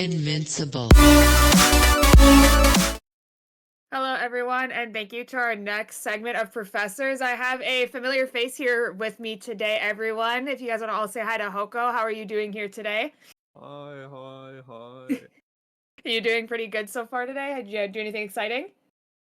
Invincible. Hello, everyone, and thank you to our next segment of Professors. I have a familiar face here with me today, everyone. If you guys want to all say hi to Hoko, how are you doing here today? Hi. Are you doing pretty good so far today? Did you do anything exciting?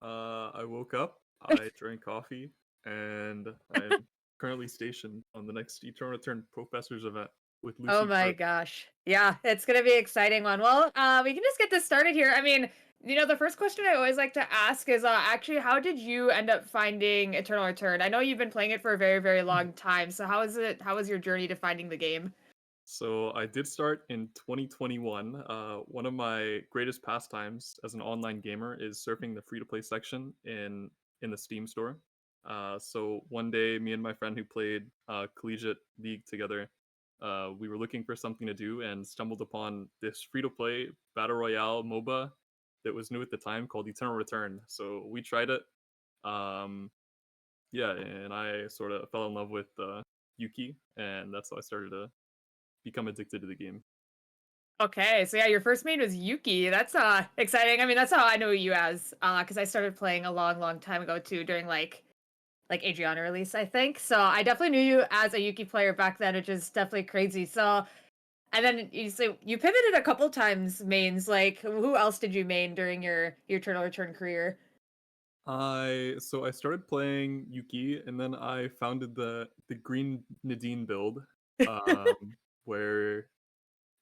I woke up, I drank coffee, and I'm currently stationed on the next Eternal Return Pro-Fessors event with Lucy. Oh my gosh. Yeah, it's going to be an exciting one. Well, we can just get this started here. I mean, the first question I always like to ask is actually, how did you end up finding Eternal Return? I know you've been playing it for a very, very long time. So how was your journey to finding the game? So I did start in 2021. One of my greatest pastimes as an online gamer is surfing the free-to-play section in the Steam store. So one day, me and my friend who played Collegiate League together, we were looking for something to do and stumbled upon this free-to-play BattleRoyale MOBA that was new at the time called Eternal Return. So we tried it. yeah, and I sort of fell in love with Yuki, and that's how I started to become addicted to the game. Okay, so yeah, your first main was Yuki. That's exciting. I mean, that's how I know you as because I started playing a long time ago too, during like Adriana release, I think. So I definitely knew you as a Yuki player back then, which is definitely crazy. So and then you say you pivoted a couple times mains. Like who else did you main during your Eternal Return career? I started playing Yuki, and then I founded the Green Nadine build, um, where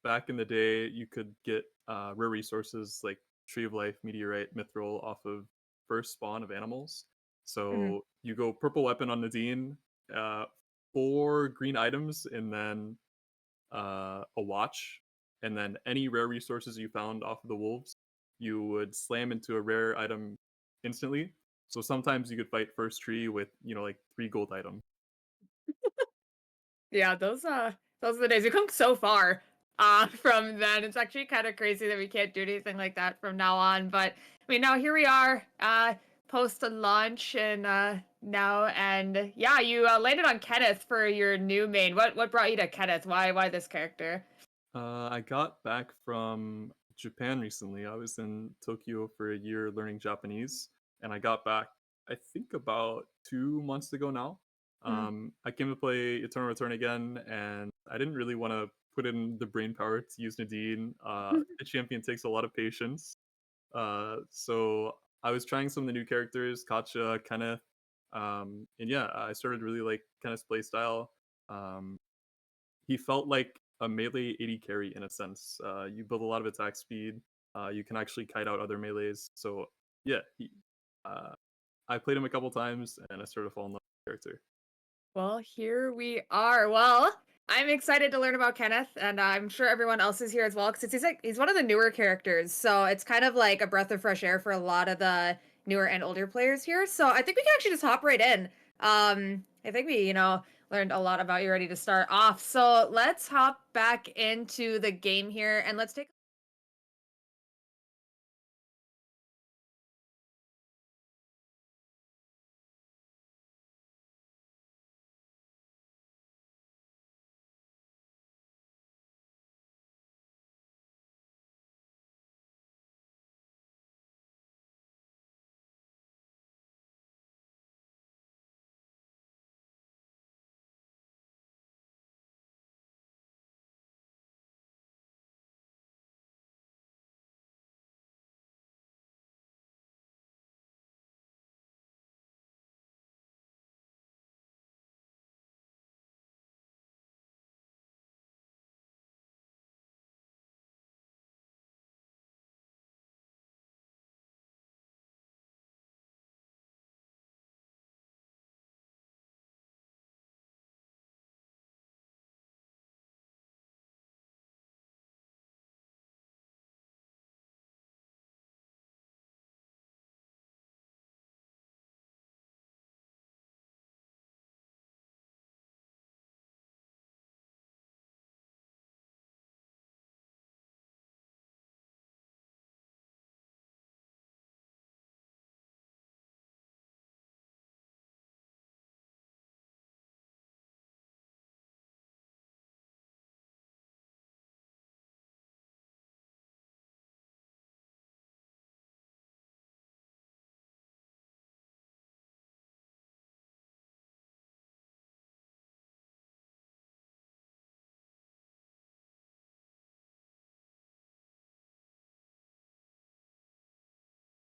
back in the day you could get rare resources like Tree of Life, Meteorite, Mithril off of first spawn of animals. Mhm. So you go purple weapon on Nadine, uh, 4 green items, and then a watch, and then any rare resources you found off of the wolves, you would slam into a rare item instantly. So sometimes you could fight first tree with like 3 gold items. Yeah, those are the days. We've come so far from then. It's actually kind of crazy that we can't do anything like that from now on. But I mean now here we are, post launch and now and yeah, you landed on Kenneth for your new main. What brought you to Kenneth? Why this character? I got back from Japan recently. I was in Tokyo for a year learning Japanese, and I got back, I think, about 2 months ago now. Mhm. I came to play Eternal Return again, and I didn't really want to put in the brain power to use Nadine. The champion takes a lot of patience. So I was trying some of the new characters, Katja, Kenneth, and yeah, I started really like Kenneth's playstyle. Um, he felt like a melee AD carry in a sense. You build a lot of attack speed. You can actually kite out other melees. So yeah, uh, I played him a couple times, and I started to fall in love with the character. Well, here we are. Well, I'm excited to learn about Kenneth, and I'm sure everyone else is here as well because he's one of the newer characters, so it's kind of like a breath of fresh air for a lot of the newer and older players here. So I think we can actually just hop right in. I think we learned a lot about you ready to start off. So let's hop back into the game here, and let's take.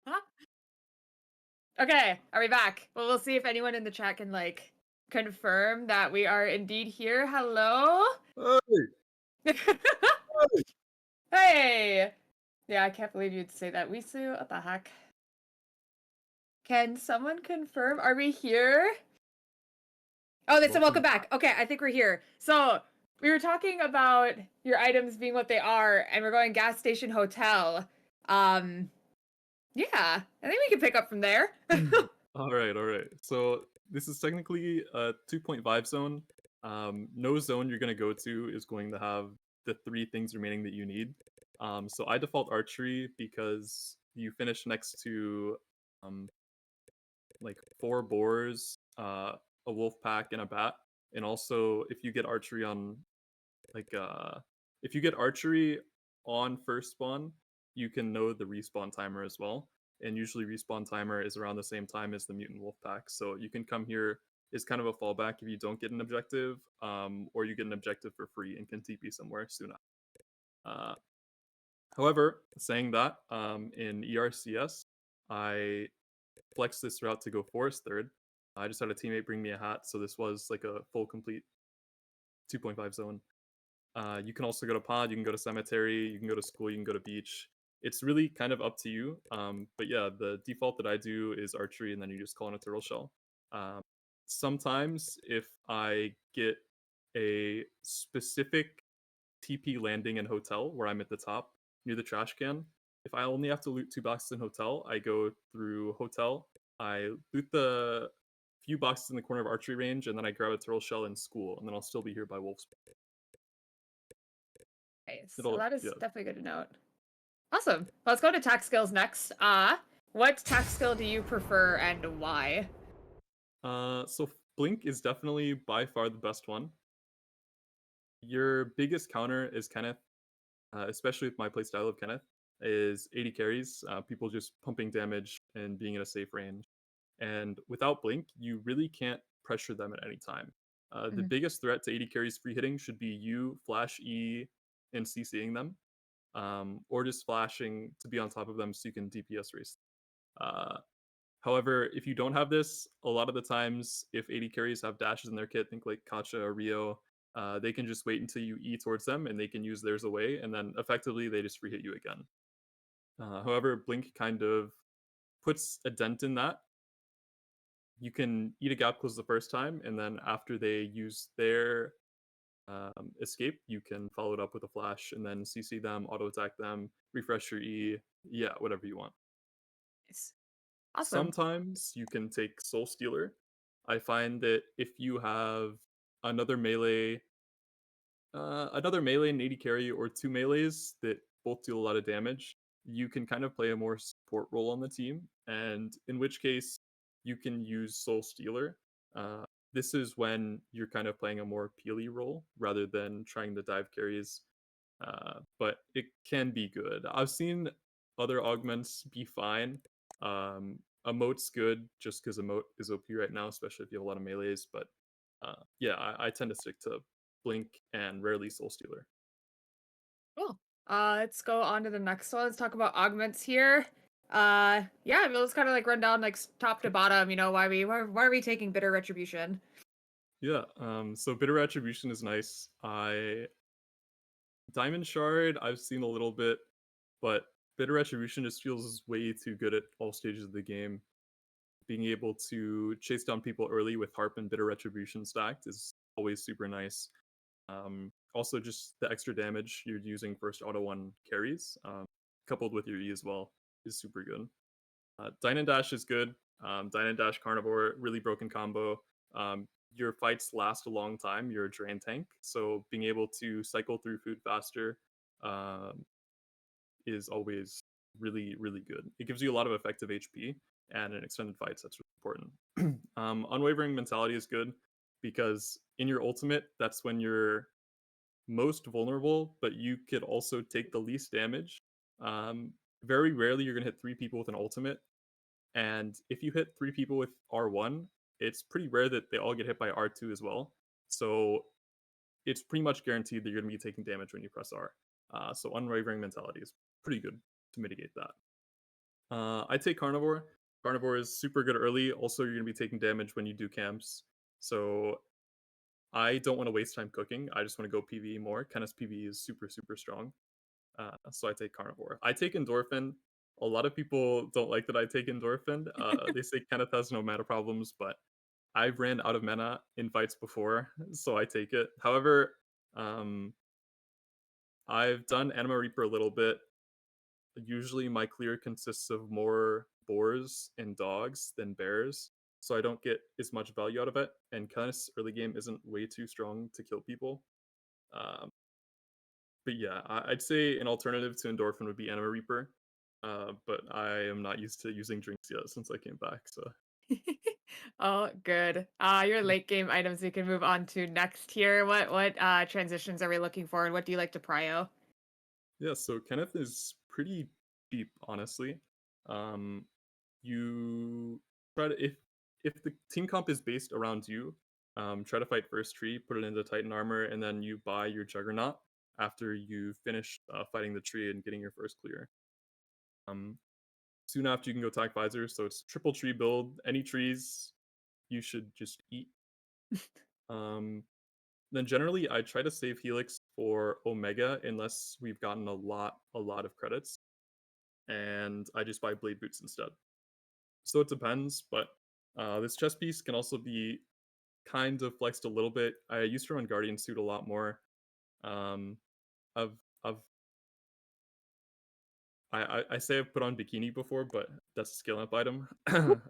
Huh? Okay, are we back? Well, we'll see if anyone in the chat can like confirm that we are indeed here. Hello. Hey, hey. Hey! Yeah, I can't believe you'd say that. Wisu, what the heck? Can someone confirm? Are we here? Oh, they said welcome Welcome. back. Okay, I think we're here. So, we were talking about your items being what they are, and we're going gas station hotel. Um, yeah, I think we can pick up from there. All right, all right. So this is technically a 2.5 zone. No zone you're gonna go to is going to have the 3 things remaining that you need. So I default archery because you finish next to um, like 4 boars, a wolf pack and a bat. And also, if you get archery on like if you get archery on first spawn, you can know the respawn timer as well. And usually respawn timer is around the same time as the mutant wolf pack. So you can come here is kind of a fallback if you don't get an objective, or you get an objective for free and can TP somewhere soon after. Uh, However, saying that, in ERCS, I flexed this route to go forest third. I just had a teammate bring me a hat, so this was like a full complete 2.5 zone. You can also go to pod, you can go to cemetery, you can go to school, you can go to beach. It's really kind of up to you. But yeah, the default that I do is archery, and then you just call in a turtle shell. Um, Sometimes if I get a specific TP landing in hotel where I'm at the top near the trash can, if I only have to loot 2 boxes in hotel, I go through hotel. I loot the few boxes in the corner of archery range, and then I grab a turtle shell in school, and then I'll still be here by wolves. Okay, so It'll that is yeah. definitely good to note. Awesome. Let's go to tax skills next. What tax skill do you prefer and why? So Blink is definitely by far the best one. Your biggest counter is Kenneth, especially with my playstyle of Kenneth, is 80 carries, people just pumping damage and being in a safe range. And without Blink, you really can't pressure them at any time. The Mhm. biggest threat to 80 carries free hitting should be you flash E and CCing them, or just flashing to be on top of them so you can DPS race. Uh, However, if you don't have this, a lot of the times, if 80 carries have dashes in their kit, think like Kacha or Rio, they can just wait until you E towards them and they can use theirs away, and then effectively they just free hit you again. However, Blink kind of puts a dent in that. You can eat a gap close the first time, and then after they use their escape, you can follow it up with a flash and then CC them, auto attack them, refresh your E, yeah, whatever you want. Nice. Awesome. Sometimes you can take Soul Stealer. I find that if you have another melee, another melee and 80 carry, or 2 melees that both do a lot of damage, you can kind of play a more support role on the team. And in which case, you can use Soul Stealer. This is when you're kind of playing a more peely role rather than trying to dive carries. But it can be good. I've seen other augments be fine. Emote's good just because emote is OP right now, especially if you have a lot of melees. But yeah, I tend to stick to Blink and rarely Soul Stealer. Cool. Let's go on to the next one. Let's talk about augments here. Yeah, I mean, let's kind of like run down like top to bottom. Why are we taking bitter retribution? Yeah, so Bitter Attribution is nice. Diamond Shard, I've seen a little bit, but Bitter Attribution just feels way too good at all stages of the game. Being able to chase down people early with Harp and Bitter Retribution stacked is always super nice. Also, just the extra damage you're using first auto 1 carries, coupled with your E as well, is super good. Dine and Dash is good. Dine and Dash Carnivore, really broken combo. Your fights last a long time. You're a drain tank, so being able to cycle through food faster is always really, really good. It gives you a lot of effective HP, and in extended fights, that's really important. Unwavering Mentality is good because in your ultimate, that's when you're most vulnerable, but you could also take the least damage. Very rarely you're going to hit 3 people with an ultimate, and if you hit 3 people with R1, it's pretty rare that they all get hit by R2 as well. So it's pretty much guaranteed that you're going to be taking damage when you press R. So Unwavering Mentality is pretty good to mitigate that. I take Carnivore. Carnivore is super good early. Also, you're going to be taking damage when you do camps. So I don't want to waste time cooking. I just want to go PvE more. Kenneth's PvE is super, super strong. So I take Carnivore. I take Endorphin. A lot of people don't like that I take Endorphin. They say Kenneth has no mana problems, but I've ran out of mana in fights before, so I take it. However, I've done Anima Reaper a little bit. Usually my clear consists of more boars and dogs than bears, so I don't get as much value out of it, and Kenneth's early game isn't way too strong to kill people. Um, but yeah, I'd say an alternative to Endorphin would be Anima Reaper, but I am not used to using drinks yet since I came back, so... Oh, good. Your late game items we can move on to next here. What transitions are we looking for, and what do you like to prio? Yeah, so Kenneth is pretty cheap, honestly. Um, you try to if the team comp is based around you, try to fight first tree, put it into Titan armor, and then you buy your Juggernaut after you finish fighting the tree and getting your first clear. Um, Soon after you can go attack visor, so it's triple tree build. Any trees you should just eat. Um, then generally I try to save Helix for Omega unless we've gotten a lot of credits, and I just buy blade boots instead. So it depends, but this chest piece can also be kind of flexed a little bit. I used to run Guardian suit a lot more. Um, I've I say I've put on bikini before, but that's a skill up item.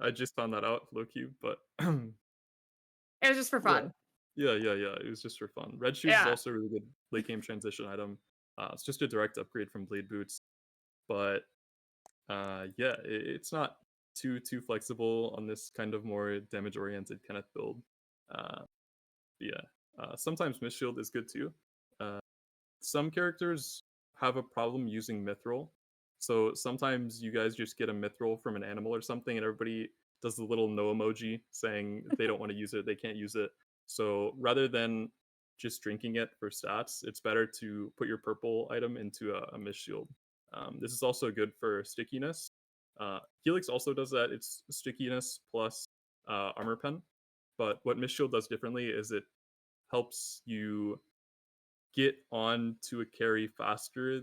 I just found that out low key, but It was just for yeah, fun. yeah. It was just for fun. Red shoes is Yeah. also a really good late game transition item. It's just a direct upgrade from blade boots, but yeah, it's not too flexible on this kind of more damage oriented Kenneth build. Uh, yeah, sometimes Mist Shield is good too. Uh, some characters have a problem using Mithril, so sometimes you guys just get a Mithril from an animal or something, and everybody does the little no emoji saying they don't want to use it, they can't use it. So rather than just drinking it for stats, it's better to put your purple item into a Mist Shield. This is also good for stickiness. Helix also does that. It's stickiness plus armor pen. But what Mist Shield does differently is it helps you get onto a carry faster.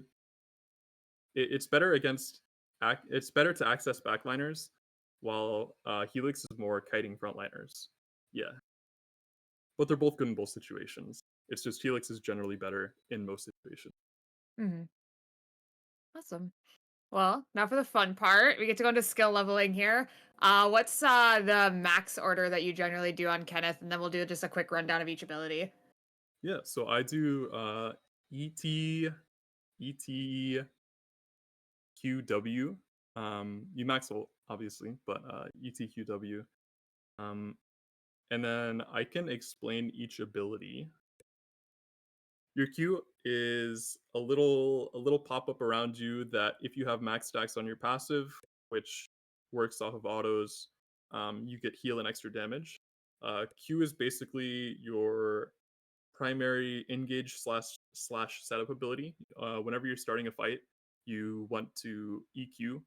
It's better against it's better to access backliners, while Helix is more kiting frontliners. Yeah, but they're both good in both situations. It's just Helix is generally better in most situations. Hmm. Awesome. Well, now for the fun part. We get to go into skill leveling here. What's the max order that you generally do on Kenneth, and then we'll do just a quick rundown of each ability. Yeah, so I do ET ET QW. You max ult obviously, but ETQW. Um, and then I can explain each ability. Your Q is a little pop up around you that if you have max stacks on your passive, which works off of autos, you get heal and extra damage. Q is basically your primary engage slash setup ability. Whenever you're starting a fight, you want to EQ,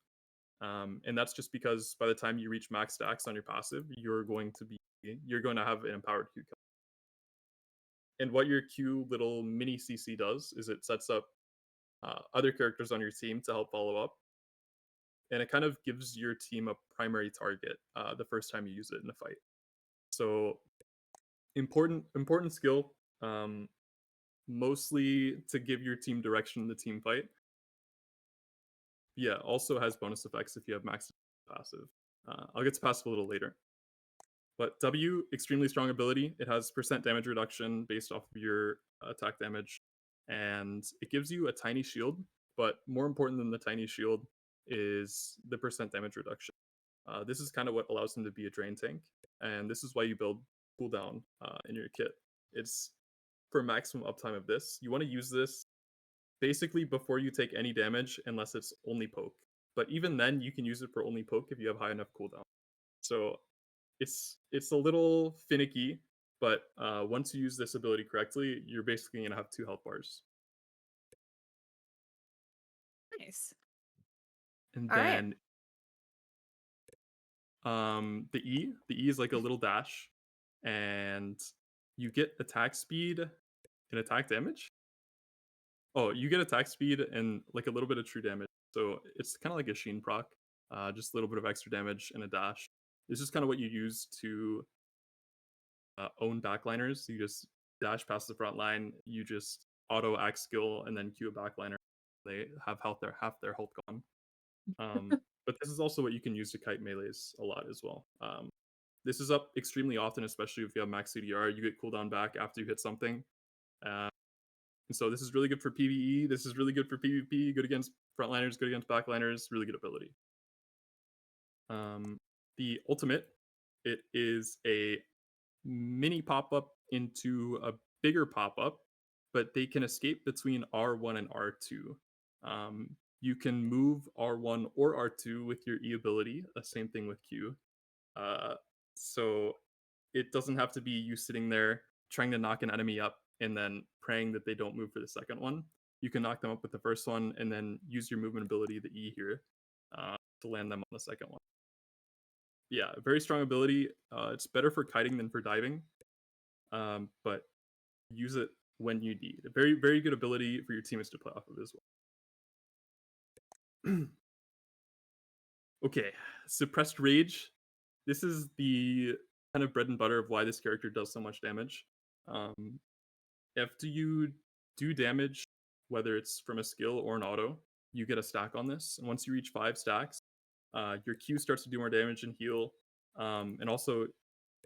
and that's just because by the time you reach max stacks on your passive, you're going to have an empowered Q. And what your Q little mini CC does is it sets up other characters on your team to help follow up, and it kind of gives your team a primary target the first time you use it in a fight. So important skill, mostly to give your team direction in the team fight. Yeah, also has bonus effects if you have max passive. I'll get to passive a little later. But W, extremely strong ability. It has percent damage reduction based off of your attack damage, and it gives you a tiny shield. But more important than the tiny shield is the percent damage reduction. This is kind of what allows him to be a drain tank, and this is why you build cooldown in your kit. It's for maximum uptime of this. You want to use this basically before you take any damage, unless it's only poke. But even then, you can use it for only poke if you have high enough cooldown. So it's a little finicky, but once you use this ability correctly, you're basically gonna have 2 health bars. Nice. And All right. then the E is like a little dash, and you get attack speed and attack damage. Oh, you get attack speed and like a little bit of true damage. So it's kind of like a Sheen proc, just a little bit of extra damage and a dash. This is kind of what you use to own backliners. You just dash past the front line, you just auto axe skill, and then Q a backliner. They have half their health gone. But this is also what you can use to kite melees a lot as well. This is up extremely often, especially if you have max CDR. You get cooldown back after you hit something. Uh, and so this is really good for PvE. This is really good for PvP. Good against frontliners. Good against backliners. Really good ability. The ultimate it is a mini pop-up into a bigger pop-up, but they can escape between R1 and R2. You can move R1 or R2 with your E ability, same thing with Q. So it doesn't have to be you sitting there trying to knock an enemy up and then praying that they don't move for the second one. You can knock them up with the first one and then use your movement ability, the E here, to land them on the second one. Yeah, very strong ability. It's better for kiting than for diving, but use it when you need. A very, very good ability for your teammates to play off of as well. Okay, Suppressed Rage. This is the kind of bread and butter of why this character does so much damage. After you do damage, whether it's from a skill or an auto, you get a stack on this. And once you reach 5 stacks, your Q starts to do more damage and heal. And also,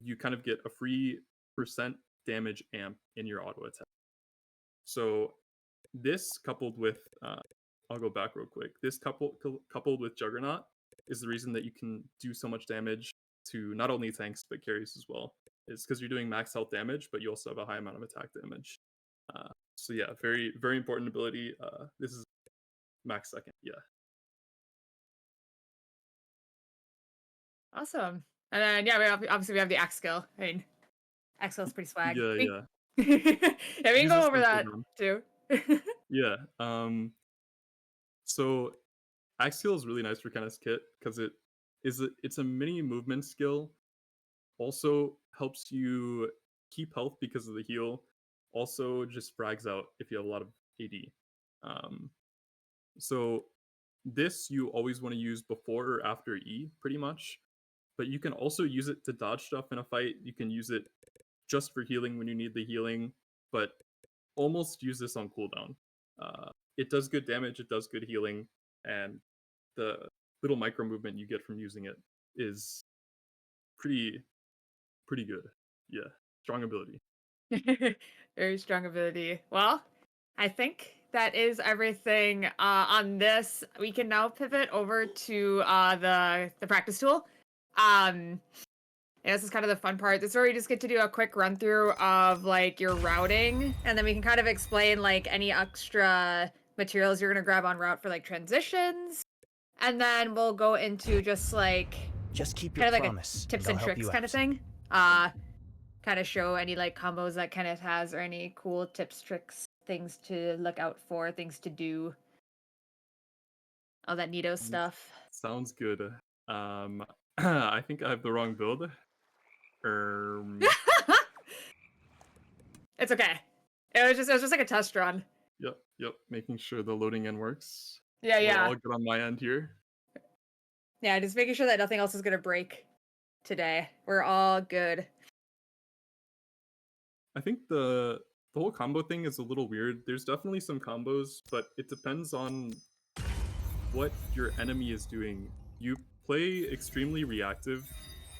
you kind of get a free percent damage amp in your auto attack. So this coupled with, I'll go back real quick. This coupled with Juggernaut is the reason that you can do so much damage to not only tanks but carries as well. It's because you're doing max health damage, but you also have a high amount of attack damage. So yeah, very, very important ability. This is max second, yeah. Awesome. And then yeah, obviously we have the axe skill. I mean, axe skill is pretty swag. Yeah, yeah. Yeah, we can go over that too. Yeah. So axe skill is really nice for Kenneth's kit because it's a mini movement skill. Also helps you keep health because of the heal. Also just frags out if you have a lot of AD. So this you always want to use before or after E, pretty much. But you can also use it to dodge stuff in a fight. You can use it just for healing when you need the healing, but almost use this on cooldown. It does good damage, it does good healing, and the little micro movement you get from using it is pretty good. Yeah, strong ability. Very strong ability. Well, I think that is everything on this. We can now pivot over to the practice tool. Yeah, this is kind of the fun part. This is where we just get to do a quick run through of like your routing, and then we can kind of explain like any extra materials you're gonna grab on route for like transitions, and then we'll go into just keep your kind of like promise, a tips and and I'll help tricks you kind of out. thing. Kind of show any like combos that Kenneth has or any cool tips, tricks, things to look out for, things to do, all that neato stuff. Sounds good. I think I have the wrong build. It's okay. It was just like a test run. Yep. Making sure the loading in works. Yeah, We're yeah. all good on my end here. Yeah, just making sure that nothing else is gonna break today. We're all good. I think the whole combo thing is a little weird. There's definitely some combos, but it depends on what your enemy is doing. You play extremely reactive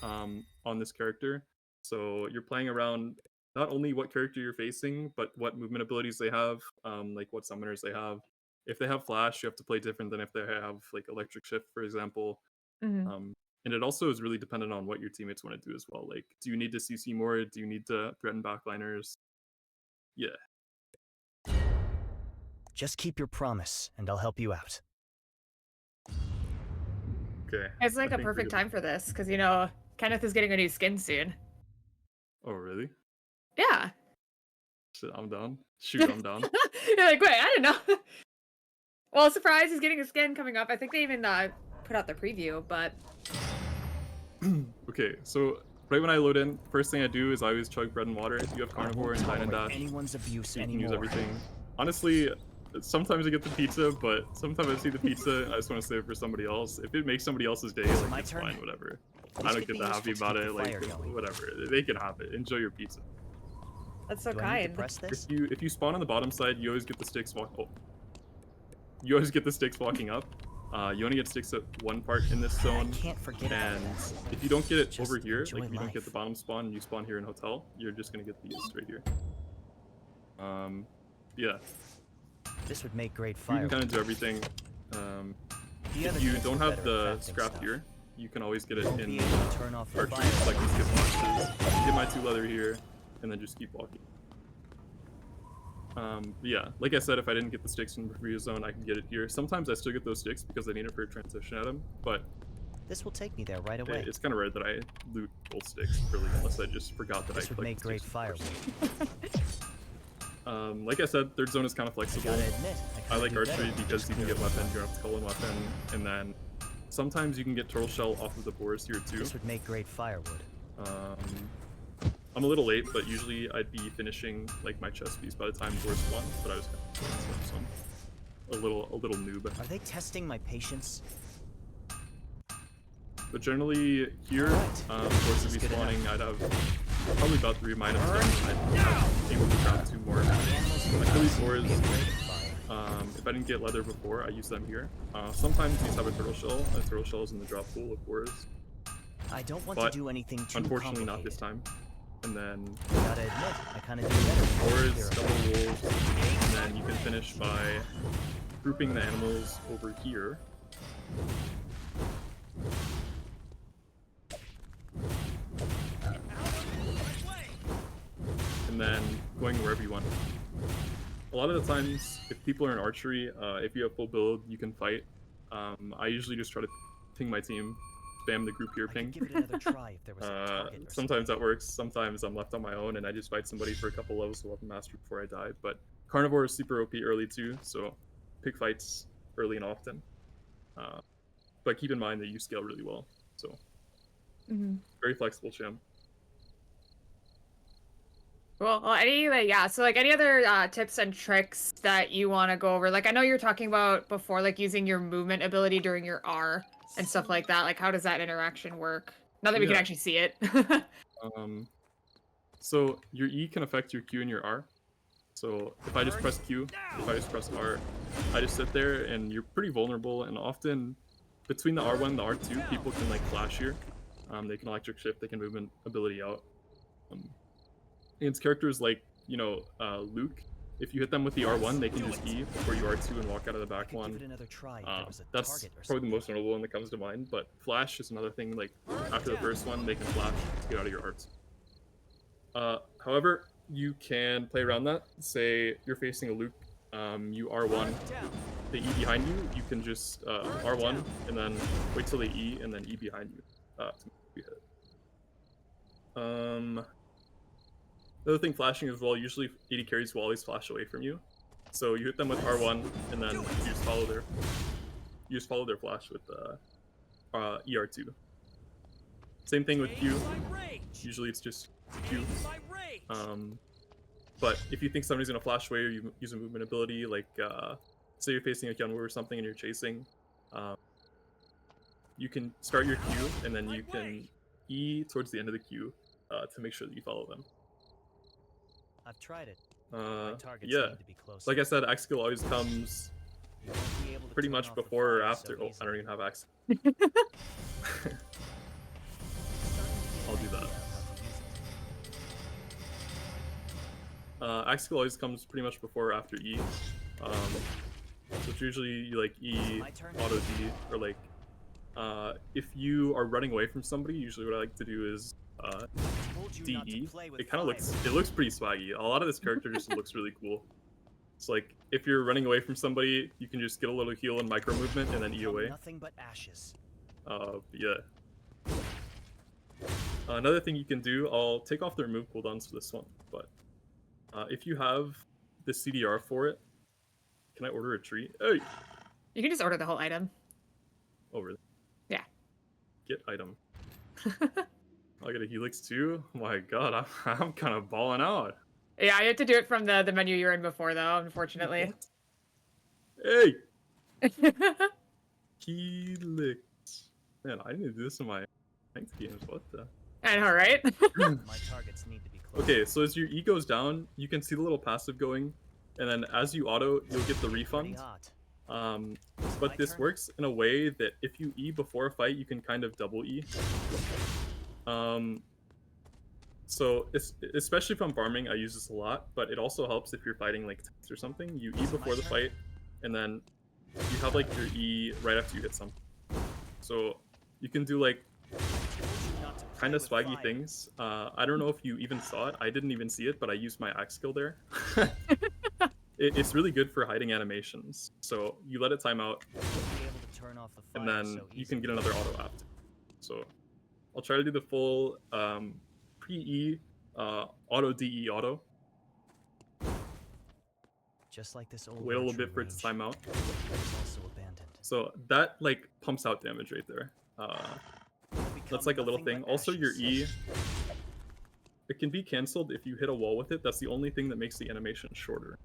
on this character, so you're playing around not only what character you're facing, but what movement abilities they have, like what summoners they have. If they have flash, you have to play different than if they have like electric shift, for example. Mm-hmm. And it also is really dependent on what your teammates want to do as well. Like, do you need to CC more? Do you need to threaten backliners? Yeah. Just keep your promise, and I'll help you out. Okay. It's like a perfect time for this, because, you know, Kenneth is getting a new skin soon. Oh, really? Yeah. Shit, I'm down. Shoot, I'm down. You're like, wait, I didn't know. Well, surprise, he's getting a skin coming up. I think they even put out the preview, but... Okay, so right when I load in, first thing I do is I always chug bread and water. You have carnivore and dine and dash. Anyone's abuse You can anymore. use everything. Honestly, sometimes I get the pizza, but sometimes I see the pizza and I just want to save it for somebody else. If it makes somebody else's day, like, My it's turn. fine, whatever. I don't get that happy about it, like, whatever. They can have it. Enjoy your pizza. That's so Do I need to kind. press this? If you spawn on the bottom side, you always get the sticks you always get the sticks walking up. You only get sticks at one part in this zone. I can't forget And about this. if you don't get it Just over here, enjoy like if you don't get life. the bottom spawn and you spawn here in hotel, you're just gonna get these right here. Yeah. This would make great You fire. can kind of do everything. If you don't have the scrap here, you can always get it Won't in be able to turn off the archery, fire. so I can skip boxes, get my 2 leather here, and then just keep walking. Yeah, like I said, if I didn't get the sticks from the previous zone, I can get it here. Sometimes I still get those sticks because I need it for a transition item, but This will take me there right away. it's kind of rare that I loot both sticks early, unless I just forgot that This I would collected make great sticks firewood. first. Like I said, third zone is kind of flexible. Gotta admit, I like kinda do archery better because you can with get weapon, you don't have to call in weapon, and then sometimes you can get turtle shell off of the boars here too. This would make great firewood. I'm a little late, but usually I'd be finishing like my chest piece by the time boars spawn, but I was kind of so I'm a little noob. Are they testing my patience? But generally here, Alright, boars would be good spawning. I'd have probably about 3 minus done. I'd be able to grab 2 more. I kill these boars. If I didn't get leather before, I use them here. Sometimes these have a turtle shell. A turtle shell is in the drop pool of boars. I don't want But to do anything too unfortunately not this time. And then Gotta admit, I kinda do better. boars, double wolves, and then you can finish by grouping the animals over here. And then going wherever you want. A lot of the times, if people are in archery, if you have full build, you can fight. I usually just try to ping my team, spam the group here I ping. could give it another try if there was a target or Sometimes that works, sometimes I'm left on my own and I just fight somebody for a couple levels of weapon master before I die. But carnivore is super OP early too, so pick fights early and often. But keep in mind that you scale really well, so very flexible champ. Well, any any other tips and tricks that you want to go over? Like, I know you were talking about before, like using your movement ability during your R and stuff like that. Like, how does that interaction work? Now that we can Yeah. actually see it. So your E can affect your Q and your R. So if I just press Q, if I just press R, I just sit there and you're pretty vulnerable. And often between the R1 and the R2, people can like flash here. They can electric shift, they can movement ability out. Against characters like, you know, Luke, if you hit them with the R1, they can just E before you R2 and walk out of the back one. Give it another try if there was a That's target or probably the something. most notable one that comes to mind, but Flash is another thing, like, after the first one, they can flash to get out of your arts. However, you can play around that. Say you're facing a Luke, you R1, they E behind you, you can just R1, and then wait till they E, and then E behind you to make you hit. The other thing flashing as well, usually 80 carries will always flash away from you. So you hit them with R1 and then you just follow their flash with ER2. Same thing with Q. Usually it's just Q. But if you think somebody's gonna flash away or you use a movement ability, like say you're facing a Kyunwoo or something and you're chasing, you can start your Q and then you can E towards the end of the Q to make sure that you follow them. I've tried it. My targets Yeah. need to be closer. Like I said, X skill always comes You won't be able to pretty turn much off the before or fire after. so Oh, I don't easily. even have X. I'll do that. X skill always comes pretty much before or after E. So it's usually you like E, My turn. auto D, or like if you are running away from somebody, usually what I like to do is Told you not to DE. play with It kind of fire. looks pretty swaggy. A lot of this character just looks really cool. It's like if you're running away from somebody, you can just get a little heal and micro movement and then E Become away. Nothing but ashes. Yeah. Another thing you can do, I'll take off the remove cooldowns for this one, but if you have the CDR for it, can I order a tree? Hey! You can just order the whole item. Oh, really? Yeah. Get item. I got a helix too? Oh my god, I'm kind of balling out. Yeah, I had to do it from the menu you were in before, though, unfortunately. Hey! Helix. Man, I need to do this in my ranked games. What the? I know, right? My targets need to be closer. Okay, so as your E goes down, you can see the little passive going, and then as you auto, you'll get the Pretty refund. hot. But My this turn? works in a way that if you E before a fight, you can kind of double E. So it's, especially if I'm farming, I use this a lot, but it also helps if you're fighting like tanks or something. You E before the fight, and then you have like your E right after you hit something. So You can do like kind of swaggy things. I don't know if you even saw it. I didn't even see it, but I used my axe skill there. It's really good for hiding animations. So you let it time out, and then you can get another auto after. So I'll try to do the full pre-E auto DE auto. Just like this old Wait a little archery bit for it to range, time out. it was also abandoned. So that like pumps out damage right there. That's like a little thing. Also your E, it can be cancelled if you hit a wall with it. That's the only thing that makes the animation shorter.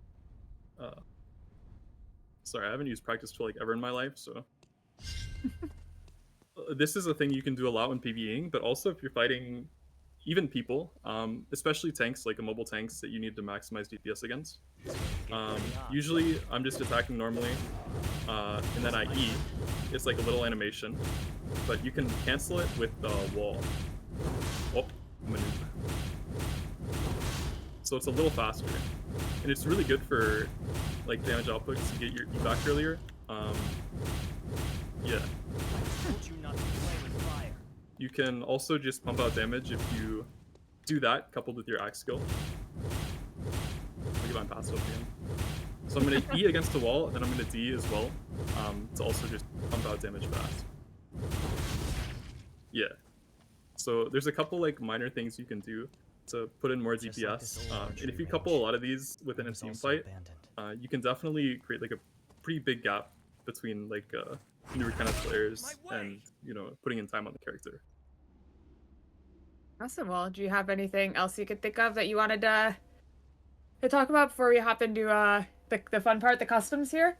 Sorry, I haven't used practice tool like ever in my life, so this is a thing you can do a lot when PvEing, but also if you're fighting even people, especially tanks like mobile tanks that you need to maximize DPS against. Usually I'm just attacking normally, and then I E. It's like a little animation, but you can cancel it with the wall. Oh, maneuver. So it's a little faster, and it's really good for like damage output to get your E back earlier. Yeah. You can also just pump out damage if you do that coupled with your axe skill. I'll get my passive up again. So I'm going to E against the wall, and then I'm going to D as well, to also just pump out damage fast. Yeah. So there's a couple like minor things you can do to put in more DPS. And if you couple a lot of these within a team fight, you can definitely create like a pretty big gap between like newer kind of players and, you know, putting in time on the character. Awesome. Well, do you have anything else you could think of that you wanted to talk about before we hop into the fun part, the customs here?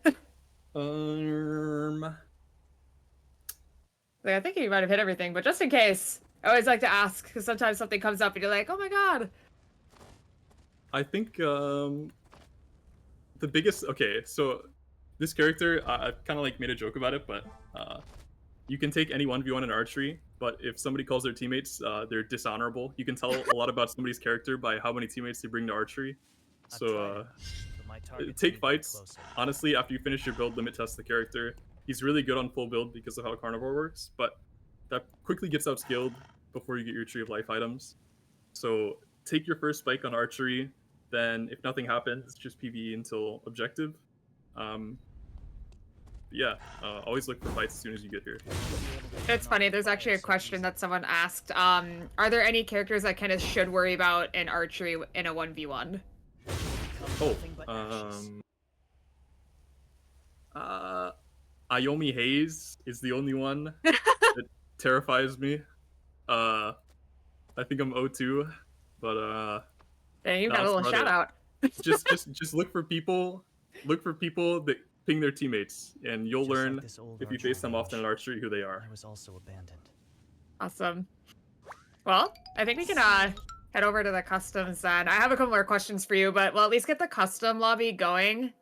Like, I think you might have hit everything, but just in case, I always like to ask because sometimes something comes up and you're like, "Oh my god!" I think the biggest. Okay, so this character, I've kind of like made a joke about it, but you can take any 1v1 in archery, but if somebody calls their teammates, they're dishonorable. You can tell a lot about somebody's character by how many teammates they bring to archery. So take fights. Honestly, after you finish your build, limit test the character. He's really good on full build because of how Carnivore works, but that quickly gets outskilled before you get your Tree of Life items. So take your first spike on archery, then if nothing happens, it's just PvE until objective. Yeah, always look for fights as soon as you get here. It's funny, there's actually a question that someone asked. Are there any characters that Kenneth should worry about in archery in a 1v1? Iomi Hayes is the only one that terrifies me. I think I'm 0-2, but Dang, you got a little shout out. just look for people that ping their teammates, and you'll learn if you face them often in archery who they are. I was also abandoned. Awesome. Well, I think we can head over to the customs then. I have a couple more questions for you, but we'll at least get the custom lobby going.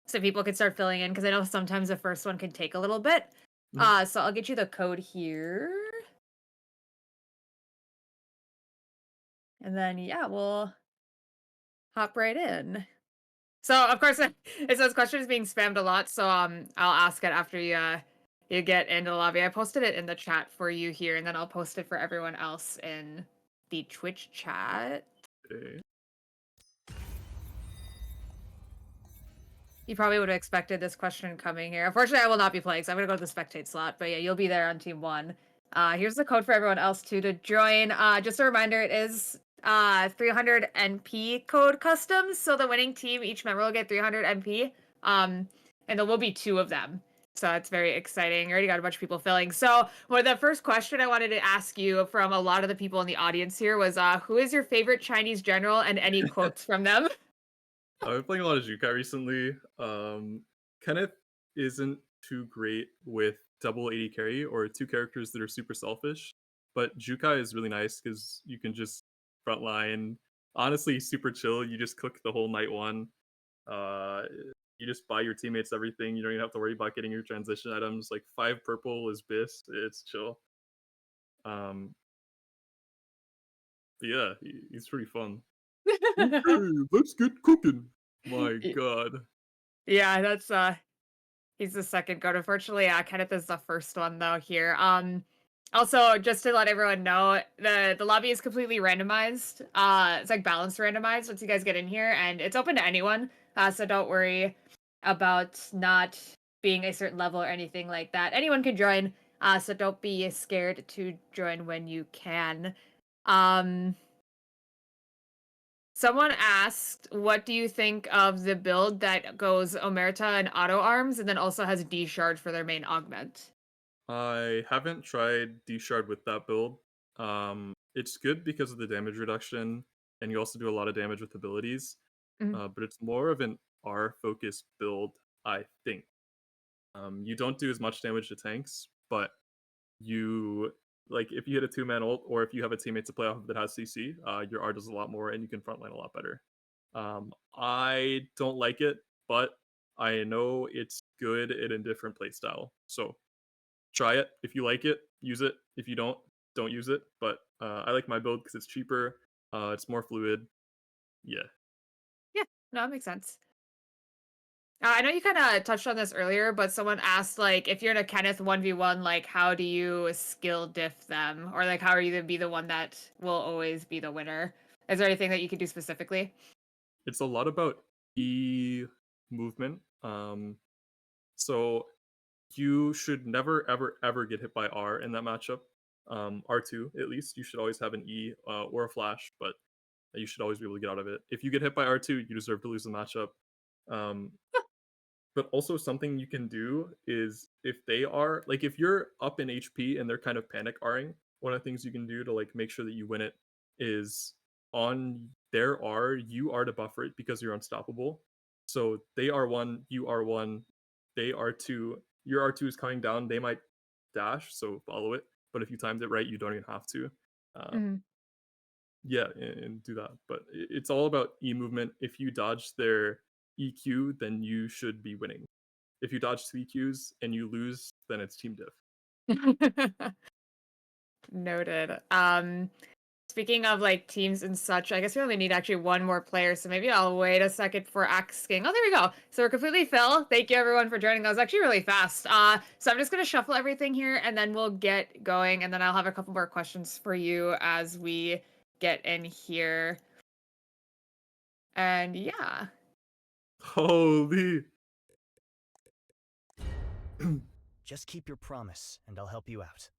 So people can start filling in because I know sometimes the first one can take a little bit. So I'll get you the code here. And then yeah, we'll hop right in. So of course it says questions being spammed a lot, so I'll ask it after you get into the lobby. I posted it in the chat for you here, and then I'll post it for everyone else in the Twitch chat. Okay. You probably would have expected this question coming here. Unfortunately, I will not be playing, so I'm gonna go to the spectate slot. But yeah, you'll be there on team 1. Here's the code for everyone else too to join. Just a reminder, it is 300 NP code customs, so the winning team, each member will get 300 NP. And there will be 2 of them. So it's very exciting. I already got a bunch of people filling. So well, the first question I wanted to ask you from a lot of the people in the audience here was, who is your favorite Chinese general and any quotes from them? I've been playing a lot of Jukai recently. Kenneth isn't too great with double 80 carry or 2 characters that are super selfish, but Jukai is really nice because you can just frontline. Honestly, super chill. You just click the whole night 1. You just buy your teammates everything. You don't even have to worry about getting your transition items. Like 5 purple is BIS. It's chill. But yeah, he's pretty fun. Okay, let's get cooking. My god. Yeah, that's He's the second goat. Unfortunately, Kenneth is the first one though here. Also, just to let everyone know, the lobby is completely randomized. It's like balanced randomized once you guys get in here, and it's open to anyone. So don't worry about not being a certain level or anything like that. Anyone can join. So don't be scared to join when you can. Um, Someone asked, what do you think of the build that goes Omerta and Auto Arms and then also has D Shard for their main augment? I haven't tried D-Shard with that build. It's good because of the damage reduction, and you also do a lot of damage with abilities. Mhm. But it's more of an R-focused build, I think. You don't do as much damage to tanks, but you like if you hit a two-man ult or if you have a teammate to play off of that has CC, your R does a lot more and you can frontline a lot better. I don't like it, but I know it's good in a different playstyle. So try it. If you like it, use it. If you don't use it. But I like my build because it's cheaper. It's more fluid. Yeah. Yeah, no, that makes sense. I know you kind of touched on this earlier, but someone asked, like, if you're in a Kenneth 1v1, like, how do you skill diff them? Or, like, how are you to be the one that will always be the winner? Is there anything that you could do specifically? It's a lot about E movement. So you should never ever ever get hit by R in that matchup. R2 at least you should always have an E or a flash, but you should always be able to get out of it. If you get hit by R2, you deserve to lose the matchup. Um, but also something you can do is if they are like if you're up in HP and they're kind of panic R-ing, one of the things you can do to like make sure that you win it is on their R, you are to buffer it because you're unstoppable. So they are one, you are one, they are two, your R2 is coming down, they might dash, so follow it. But if you timed it right, you don't even have to. Uh, Mhm. yeah, and do that. But it's all about E movement. If you dodge their EQ, then you should be winning. If you dodge two EQs and you lose, then it's team diff. Noted. Speaking of like teams and such, I guess we only need actually one more player, so maybe I'll wait a second for asking. Oh, there we go. So we're completely fill. Thank you everyone for joining. That was actually really fast. So I'm just gonna shuffle everything here and then we'll get going, and then I'll have a couple more questions for you as we get in here. And yeah. Holy. Just keep your promise, and I'll help you out.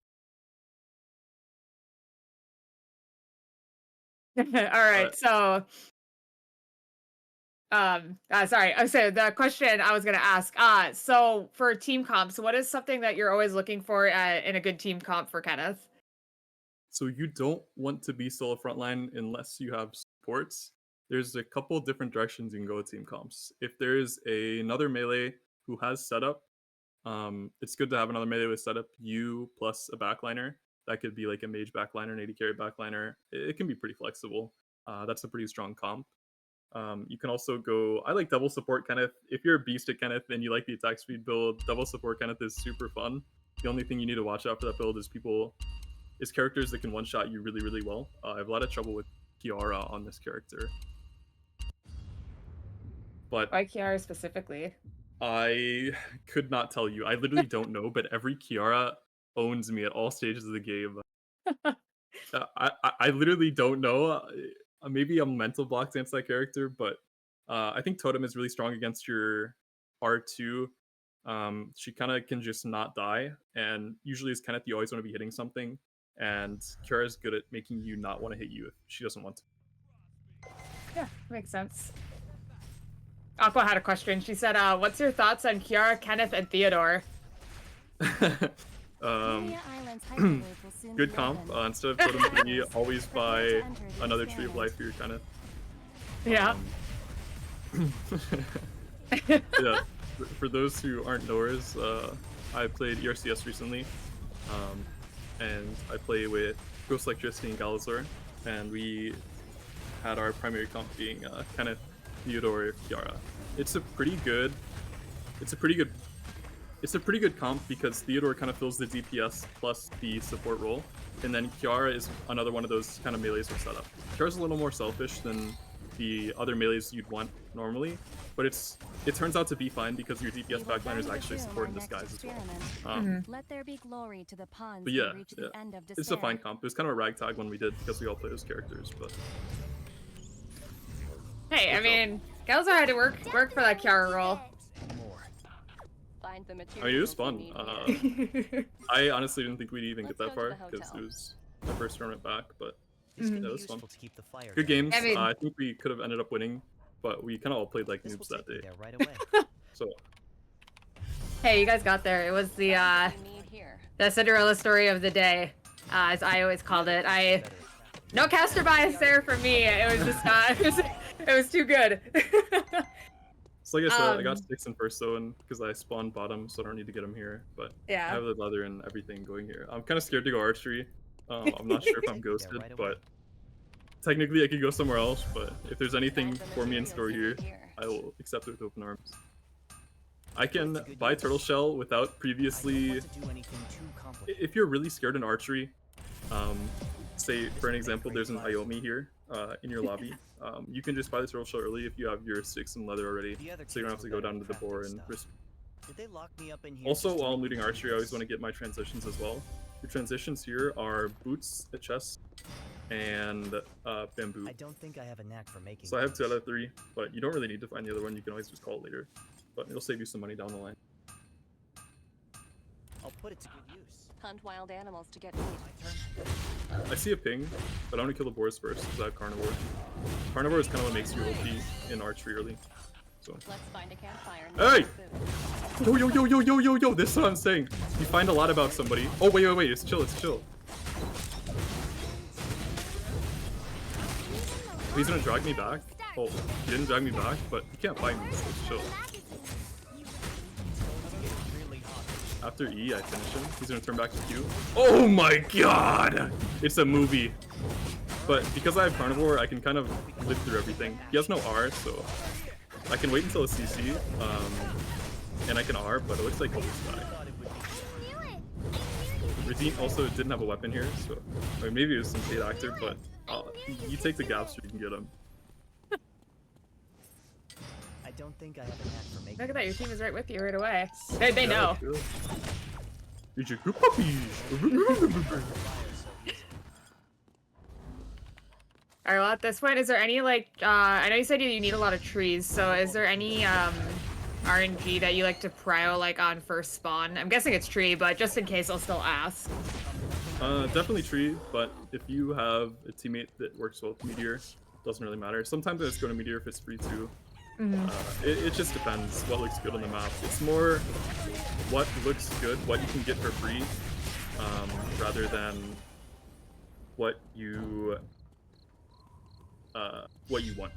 All right, so sorry. So the question I was gonna ask, so for team comps, what is something that you're always looking for in a good team comp for Kenneth? So you don't want to be solo frontline unless you have supports. There's a couple different directions you can go with team comps. If there's another melee who has setup, it's good to have another melee with setup, you plus a backliner. That could be like a mage backliner, an AD carry backliner. It can be pretty flexible. That's a pretty strong comp. You can also go, I like double support Kenneth. If you're a beast at Kenneth and you like the attack speed build, double support Kenneth is super fun. The only thing you need to watch out for that build is characters that can one-shot you really, really well. I have a lot of trouble with Kiara on this character. But Why Kiara specifically? I could not tell you. I literally don't know, but every Kiara owns me at all stages of the game. I literally don't know. Maybe I'm mental blocked against that character, but I think Totem is really strong against your R2. She kind of can just not die, and usually as Kenneth, you always want to be hitting something, and Kiara is good at making you not want to hit you if she doesn't want to. Yeah, makes sense. Aqua had a question. She said, what's your thoughts on Kiara, Kenneth, and Theodore? Good comp. Instead of Totem 3, always buy another Tree of Life for your Kenneth. Yeah. Yeah. For those who aren't knowers, I played ERCS recently, and I play with Ghost Electricity and Galazor, and we had our primary comp being Kenneth, Theodore, Kiara. It's a pretty good comp because Theodore kind of fills the DPS plus the support role, and then Kiara is another one of those kind of melees with setup. Kiara's a little more selfish than the other melees you'd want normally, but it turns out to be fine because your DPS backliners actually support in disguise as well. Let there be glory to the pawns But yeah, who reach the end of it's a fine comp. It was kind of a ragtag one we did because we all play those characters, but Hey, I mean, Galzo had to work for that Kiara role. Find the I mean, it was fun. I honestly didn't think we'd even get that far because it was my first tournament back, but it was fun. To keep the fire Good going. games. I mean- I think we could have ended up winning, but we kind of all played like This will noobs that take me day. there right away. So Hey, you guys got there. It was the Cinderella story of the day, as I always called it. No caster bias there for me. It was just it was too good. So like I said, I got 6 in first zone because I spawned bottom, so I don't need to get him here. But I Yeah. have the leather and everything going here. I'm kind of scared to go archery. I'm not sure if I'm ghosted, right away. but technically I could go somewhere else. But if there's anything for me in store here, I will accept it with open arms. I can buy turtle shell without I don't previously. want to do anything too complicated. If you're really scared in archery, say for an example, there's an IOTAㅣKenneth here in your lobby. You can just buy the turtle shell early if you have your 6 in leather already, The other so you don't have kids to were go better down to at the boar crafting and stuff. risk. Did they lock me up in here Also, just to while I'm make me looting archery, I always confused? want to get my transitions as well. Your transitions here are boots, a chest, and bamboo. I don't think I have a knack for making So I have 2 out things. of 3, but you don't really need to find the other one. You can always just call it later, but it'll save you some money down the line. I'll put it to good use. Hunt wild animals to get meat. My turn. I see a ping, but I want to kill the boars first because I have carnivore. Carnivore is kind of what makes you OP in archery early. So. Let's find a campfire. and Hey! make food. Yo, yo, yo, yo, yo, yo, yo, this is what I'm saying. You find a lot about somebody. Oh, wait, wait, wait, it's chill, it's chill. He's gonna drag me back. Oh, he didn't drag me back, but he can't fight me, so it's chill. Really hot. After E, I finish him. He's gonna turn back to Q. Oh my god! It's a movie. But because I have carnivore, I can kind of live through everything. He has no R, so I can wait until a CC, and I can R, but it looks like he'll just die. Razine also didn't have a weapon here, so or maybe it was some paid actor, but you take the gaps so you can get him. I don't think I have a knack for making Look at that. Your things. team is right with you right away. They know. Yeah, it's your group puppies. All right. Well, at this point, is there any like? I know you said you need a lot of trees. So is there any RNG that you like to prio like on first spawn? I'm guessing it's tree, but just in case, I'll still ask. Definitely tree, but if you have a teammate that works well with meteor, doesn't really matter. Sometimes I just go to meteor if it's free too. It just depends what looks good on the map. It's more what looks good, what you can get for free, rather than what you want.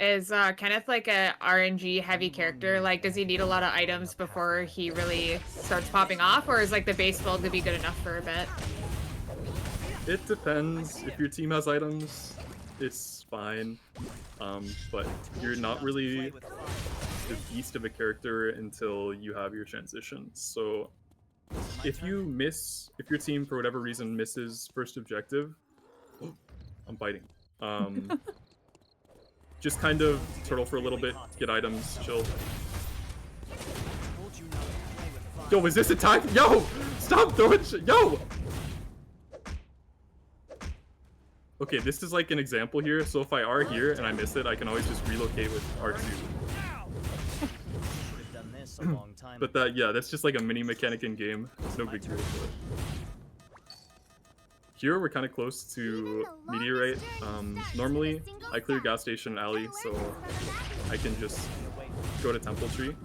Is Kenneth like a RNG heavy character? Like, does he need a lot of items before he really starts popping off, or is like the base build to be good enough for a bit? It depends. If your team has items, it's fine. But you're not really the beast of a character until you have your transitions. So if your team for whatever reason misses first objective, I'm biting. Just kind of turtle for a little bit, get items, chill. Told you not to play with fire. Yo, is this a time? Yo, stop throwing shit. Yo. Okay, this is like an example here. So if I R here and I miss it, I can always just relocate with R2. Should have done this a long time But that's just like a mini mechanic in game. It's no big deal. But here we're kind of close to meteorite. Normally I clear gas station and alley, so I can just go to temple tree.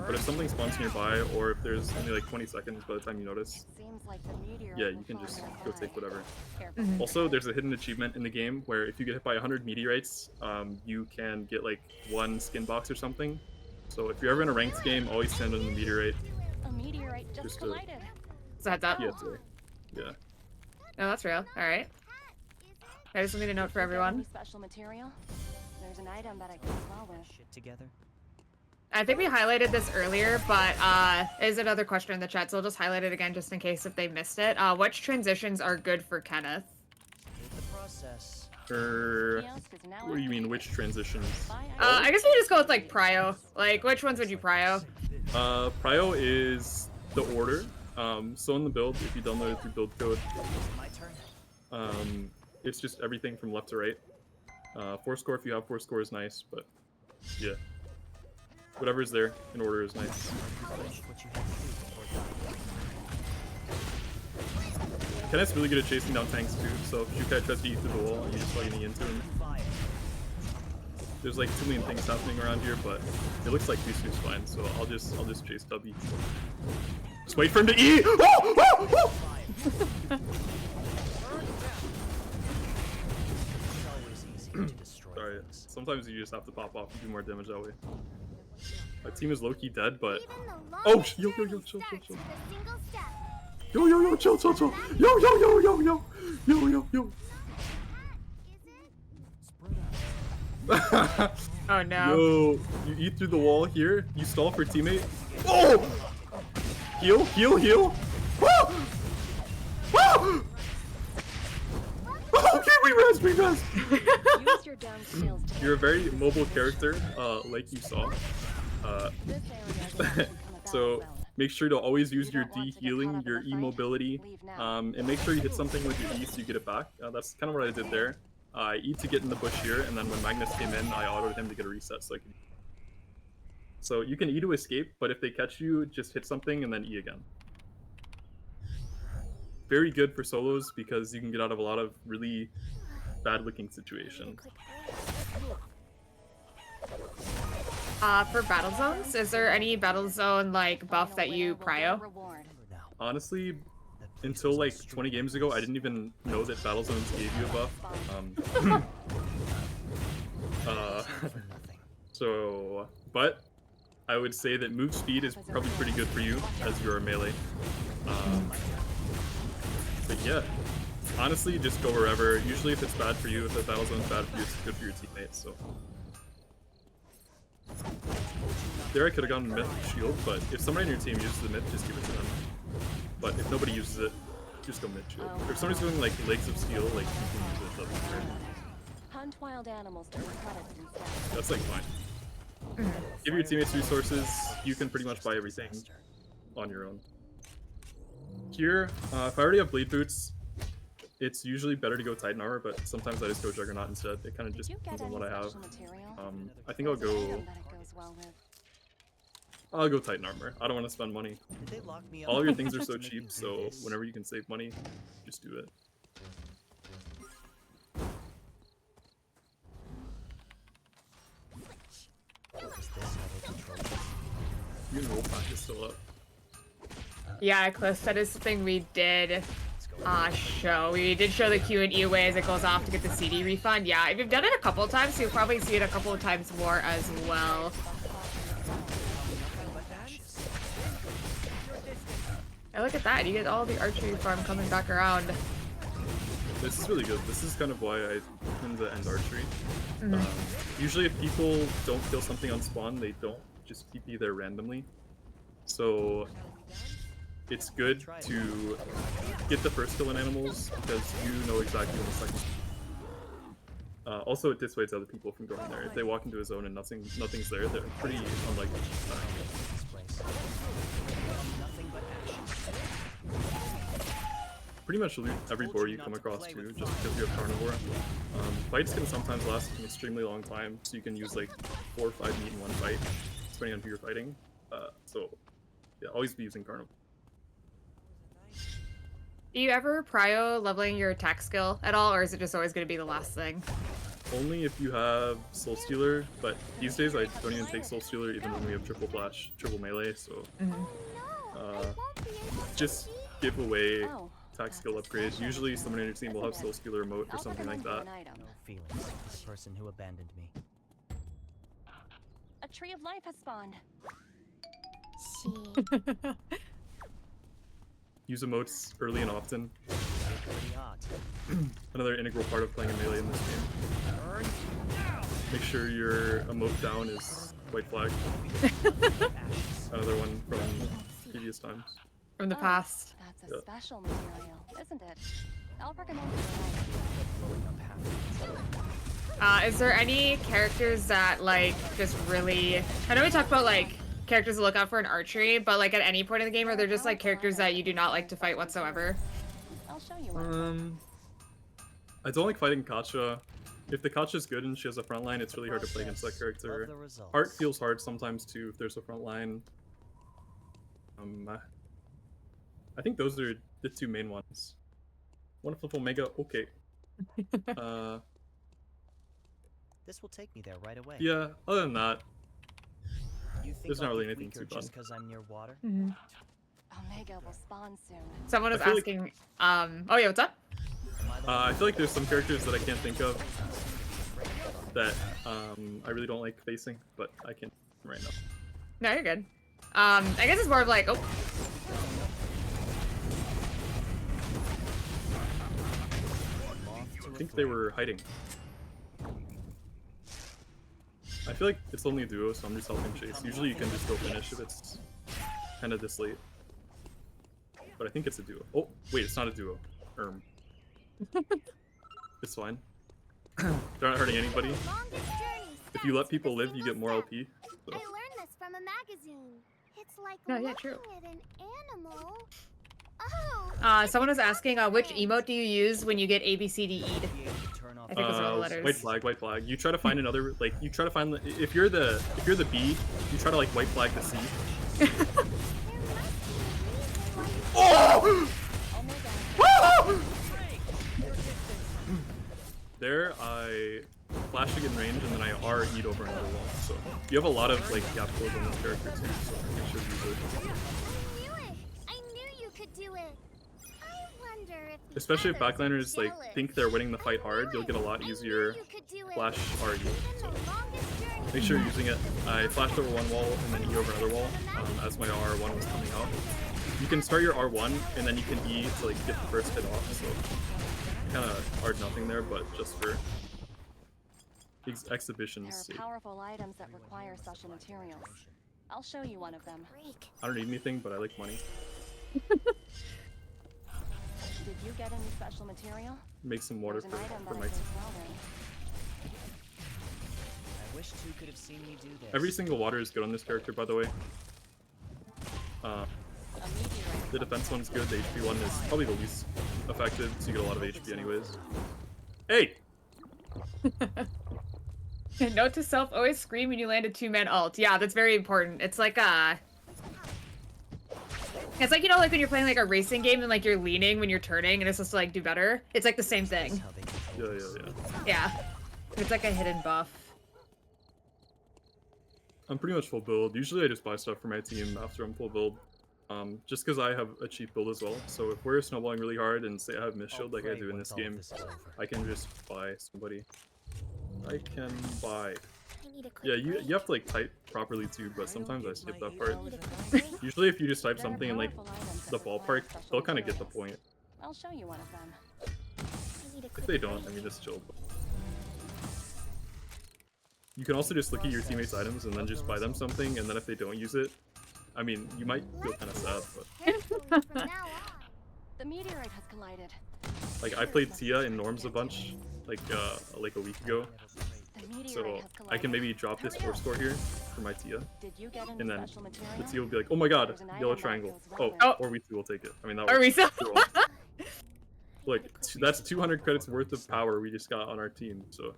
But if something spawns nearby, or if there's only like 20 seconds by the time you notice, Seems like the meteor yeah, will you can fall just nearby. go take whatever. Careful. Also, there's a hidden achievement in the game where if you get hit by 100 meteorites, you can get like 1 skin box or something. So if you're ever in a ranked game, always stand on the meteorite. A meteorite just Just a- collided. So heads up. PSA. Yeah. No, that's real. All right. I just need a note for Got everyone. any special material? There's an item that I can sell with. shit together. I think we highlighted this earlier, but is another question in the chat, so I'll just highlight it again just in case if they missed it. Which transitions are good for Kenneth? Hate the process. Or Kiosk is now what do you mean? Which transitions? I guess we just go with like prio. Like, which ones would you prio? Prio is the order. So in the build, if you download it through build code, it's just everything from left to right. 4 score if you have 4 score is nice, but yeah. Whatever's there in order is nice. Kenneth's really good at chasing down tanks too, so if Shukai tries to eat through the wall, you just fucking eat into him. There's like 2 million things happening around here, but it looks like Bisu's fine, so I'll just chase W. Just wait for him to eat! Oh! Oh! Oh! Sorry, sometimes you just have to pop off and do more damage that way. My team is low-key dead, but... Oh! Yo, chill. Yo, chill. Yo. Oh no. Yo, you eat through the wall here, you stall for teammate. Oh! Heal. Oh! Oh! Okay, we rest. Use your down skills to You're a very mobile character, like you saw. this area is become a So battleground. make sure to always use You your don't want D to get healing, caught up your in E the fight? mobility, Leave now. and make sure you hit something with your E so you get it back. That's kind of what I did there. I E to get in the bush here, and then when Magnus came in, I autoed him to get a reset so I could. So you can E to escape, but if they catch you, just hit something and then E again. Very good for solos because you can get out of a lot of really bad-looking situations. For battle zones, is there any battle zone like buff that you prio? Reward. Honestly, until like 20 games ago, I didn't even know that battle zones gave you a buff. But I would say that move speed is probably pretty good for you as you're a melee. But yeah, honestly, just go wherever. Usually if it's bad for you, if the battle zone's bad for you, it's good for your teammates, so. There I could have gone myth shield, but if somebody on your team uses the myth, just give it to them. But if nobody uses it, just go mid shield. If somebody's going like legs of steel, like you can use it, that'd be great. Hunt wild animals to earn credits instead. That's like fine. Give your teammates resources, you can pretty much buy everything on your own. Here, if I already have bleed boots, it's usually better to go Titan armor, but sometimes I just go Juggernaut instead. It kind of just Did you get depends on any what I have. special material? I think I'll There's an go. item that it goes well with. I'll go Titan armor. I don't want to spend money. All of your things are so cheap, so whenever you can save money, just do it. Your roll pack is still up. Yeah, Cliff, that is something we did show. We did show the Q and E away as it goes off to get the CD refund. Yeah, if you've done it a couple of times, you'll probably see it a couple of times more as well. And look at that, you get all the archery farm coming back around. This is really good. This is kind of why I tend to end archery. Usually if people don't kill something on spawn, they don't just TP there randomly. So it's good to get the first kill on animals because you know exactly when the second. Also, it dissuades other people from going there. If they walk into a zone and nothing's there, they're pretty unlikely to die. Pretty much loot every boar you come across too, just because you have carnivore. Fights can sometimes last an extremely long time, so you can use like 4 or 5 meat in one fight, depending on who you're fighting. So yeah, always be using carnivore. Do you ever prio leveling your attack skill at all, or is it just always going to be the last thing? Only if you have Soul Stealer, but these days I don't even take Soul Stealer even when we have triple flash, triple melee, so just give away attack skill upgrades. Usually someone on your team will have Soul Stealer remote or something like that. No feelings for the person who abandoned me. A tree of life has spawned. Use emotes early and often. Pretty hot. Another integral part of playing a melee in this game. Make sure your emote down is white flag. Another one from previous times. From the past. That's a Yeah. special material, isn't it? I'll recommend it. Is there any characters that like just really? I know we talked about like characters to look out for in archery, but like at any point in the game, are there just like characters that you do not like to fight whatsoever? I'll show you one. I don't like fighting Katja. If the Katja's good and she has a front line, it's really hard to play against that Love character. the results. Heart feels hard sometimes too if there's a front line. I think those are the two main ones. Wanna flip Omega? Okay. This will take me there right away. Yeah, other than that, You think there's I'll not really get anything weaker too bad. just because I'm near water? Omega will spawn soon. Someone was I feel like- asking. Oh yeah, what's up? Am I the I feel like there's some characters that I can't think of that I really don't like facing, but I can't right now. No, you're good. I guess it's more of like, oh, moth to I a think they flame? were hiding. I feel like it's only a duo, so I'm just helping chase. Usually you can just go finish if it's kind of this late. But I think it's a duo. Oh, wait, it's not a duo. It's fine. They're not hurting anybody. If you let people live, you get more LP. So. I learned this from a magazine. It's like No, yeah, looking true. at an animal. Oh. someone was asking, which emote do you use when you get ABCDE'd? Be able to turn off I think those are all the letters. White flag, white flag. You try to find another, like, you try to find, if you're the B, you try to, like, white flag the C. There must be a reason why you Oh! Omega. There, I flash to get in range, and then I R-E'd over another wall. So, you have a lot of, like, gap close on this character, too, so make sure you use it. I knew it. I knew you could do it. I wonder if the Especially if others are backliners, like, jealous. think they're winning the fight I hard, knew you'll get a it. lot I knew easier you could do it. flash R-E. Even So, the longest journey. make sure you're using it. I flashed over one wall, and then E over another wall, as my R1 was coming out. You can start your R1, and then you can E to, like, get the first hit off, so kind of hard nothing there, but just for exhibition's There sake. are powerful items that require special materials. I'll show you one of them. Break. I don't need anything, but I like money. Did you get any special material? Make some water There's an item for that my I team. can sell then. I wish two could have seen me do this. Every single water is good on this character, by the way. A meteorite. The defense one's good, the HP one is probably the least effective, so you get a lot of HP anyways. Hey! Note to self: always scream when you land a two-man ult. Yeah, that's very important. It's like it's like, you know, like when you're playing like a racing game and like you're leaning when you're turning and it's supposed to like do better. It's like the same That's thing. how they control Yeah. Yeah, it's like a hidden buff. I'm pretty much full build. Usually I just buy stuff for my team after I'm full build. Just because I have a cheap build as well. So if we're snowballing really hard and say I have miss I'll shield like I pray do in once this all of game, this is over. I can just buy somebody. I can buy. I need a quick Yeah, you break. have to like type properly too, but sometimes I skip that part. I need a quick break. Usually if you just type There are something in like powerful items the that require ballpark, special they'll kind of get the materials. point. I'll show you one of them. I need a If quick they don't, I break. mean, just chill. You can also just look at your teammates' items and then just buy them something, and then if they don't use it, I mean, you might feel kind of sad, but Carefully from now on. The meteorite has collided. like I played Tia in Norms a bunch, like a week ago, The meteorite so has I collided. can maybe drop this 4 score here for my Tia, Did you get any and then special material? the Tia will be like, oh my god, There's an yellow item that triangle. goes Oh, well with or we two will take it. I mean, that Are we works. so? Sure will. Look, that's 200 credits worth of power we just got on our team, so.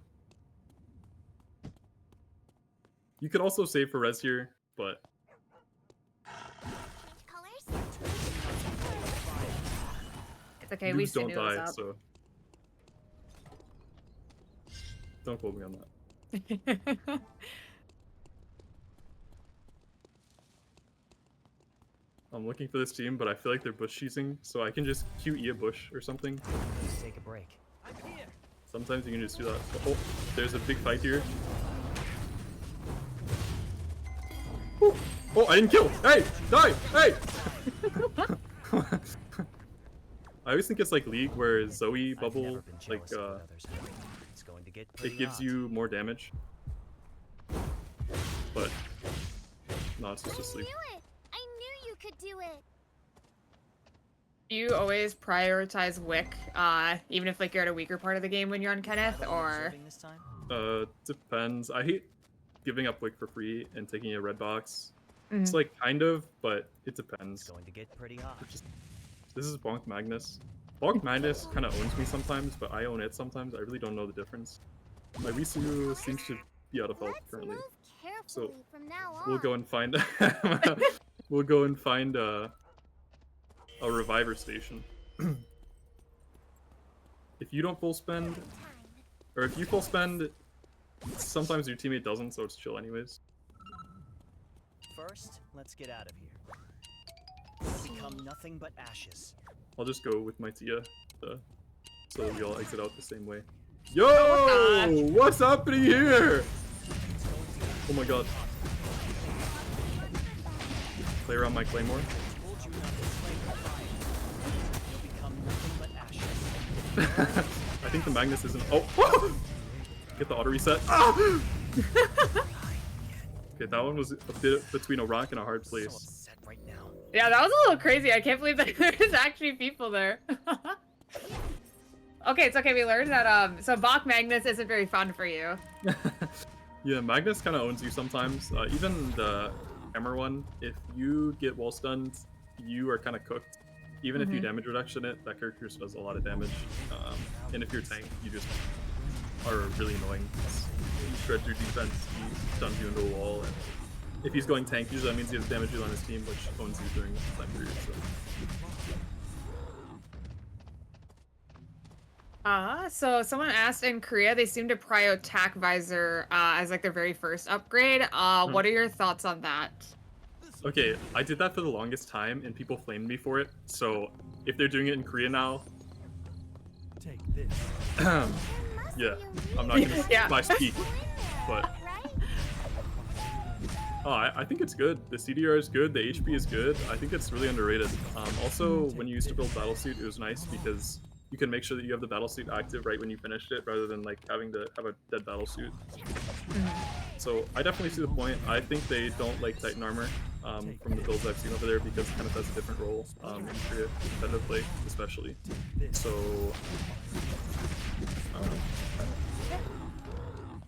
You could also save for res here, but Colors? It's okay. We noobs still don't knew it was die, up. so. Don't quote me on that. I'm looking for this team, but I feel like they're bush cheesing, so I can just QE a bush or something. Please take a break. Sometimes you can just do that. Oh, there's a big fight here. Ooh. Oh, I didn't kill! Hey! Die! Hey! I always think it's like League where Zoe I've bubble, never been like, jealous of what others have. It's going to get pretty it gives hot. you more damage. But, no, it's just I League. knew it. I knew you could do it. You always prioritize Wick, even if like you're at a weaker part of the game when you're on Kenneth, Am I or observing this time? Depends. I hate giving up Wick for free and taking a red box. It's Mhm. like kind of, but it It's depends. going to get pretty hot. This is Bonk Magnus. Bonk Magnus kind of owns me sometimes, but I own it sometimes. I really don't know the difference. My Risu seems to be out of health Let's currently. move carefully from now on. We'll go and find we'll go and find a reviver station. If you don't full spend, or if you full spend, sometimes your teammate doesn't, so it's chill anyways. First, let's get out of here. We'll become nothing but ashes. I'll just go with my Tia, so that we all exit out the same way. Yo! Oh, gosh. What's happening here? Oh my god. Play around my Claymore. Told you not to play with fire. You'll become nothing but ashes. I think the Magnus isn't. Oh! Get the auto reset. Ah! Okay, that one was a bit between a rock and a hard So place. upset right now. Yeah, that was a little crazy. I can't believe that there's actually people there. Okay, it's okay. We learned that so Bach Magnus isn't very fun for you. Yeah, Magnus kind of owns you sometimes. Even the hammer one, if you get wall stunned, you are kind of cooked. Even if you damage reduction it, that character just does a lot of damage. And if you're tank, you just are really annoying. You shred your defense, he stuns you into a wall, and if he's going tank, usually that means he has damage deal on his team, which owns you during that time period. So someone asked in Korea, they seem to prio tac visor as like their very first upgrade. What are your thoughts on that? Okay, I did that for the longest time, and people flamed me for it. So if they're doing it in Korea now, Take this. yeah, I'm not gonna Yeah. speak, but I think it's good. The CDR is good. The HP is good. I think it's really underrated. Also, when you used to build Battlesuit, it was nice because you can make sure that you have the Battlesuit active right when you finished it, rather than like having to have a dead Battlesuit. So I definitely see the point. I think they don't like Titan armor from the builds I've seen over there because it kind of has a different role in Korea, competitive play especially. So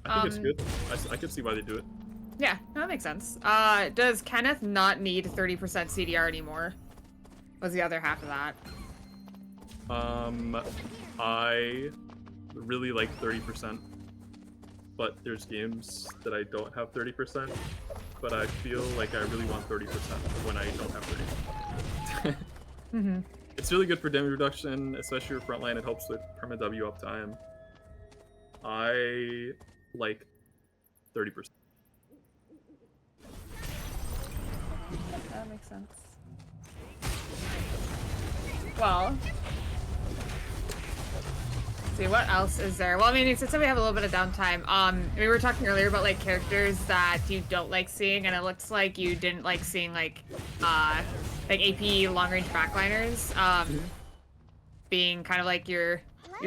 I think it's good. I could see why they do it. Yeah, that makes sense. Does Kenneth not need 30% CDR anymore? Was the other half of that? I really like 30%, but there's games that I don't have 30%, but I feel like I really want 30% when I don't have 30%. It's really good for damage reduction, especially for frontline. It helps with perma W uptime. I like 30%. That makes sense. Well, let's see, what else is there? Well, I mean, since we have a little bit of downtime, we were talking earlier about like characters that you don't like seeing, and it looks like you didn't like seeing like AP long range backliners, being kind of like your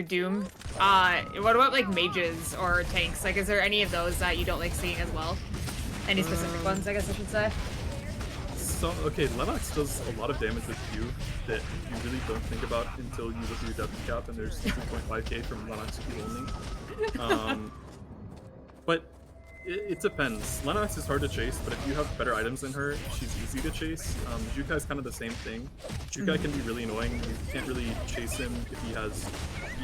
doom. What about like mages or tanks? Like, is there any of those that you don't like seeing as well? Any specific ones, I guess I should say. So, okay, Lennox does a lot of damage with Q that you really don't think about until you look at your depth cap and there's 2.5k from Lennox Q only. But it depends. Lennox is hard to chase, but if you have better items than her, she's easy to chase. Jukai is kind of the same thing. Jukai can be really annoying. You can't really chase him if he has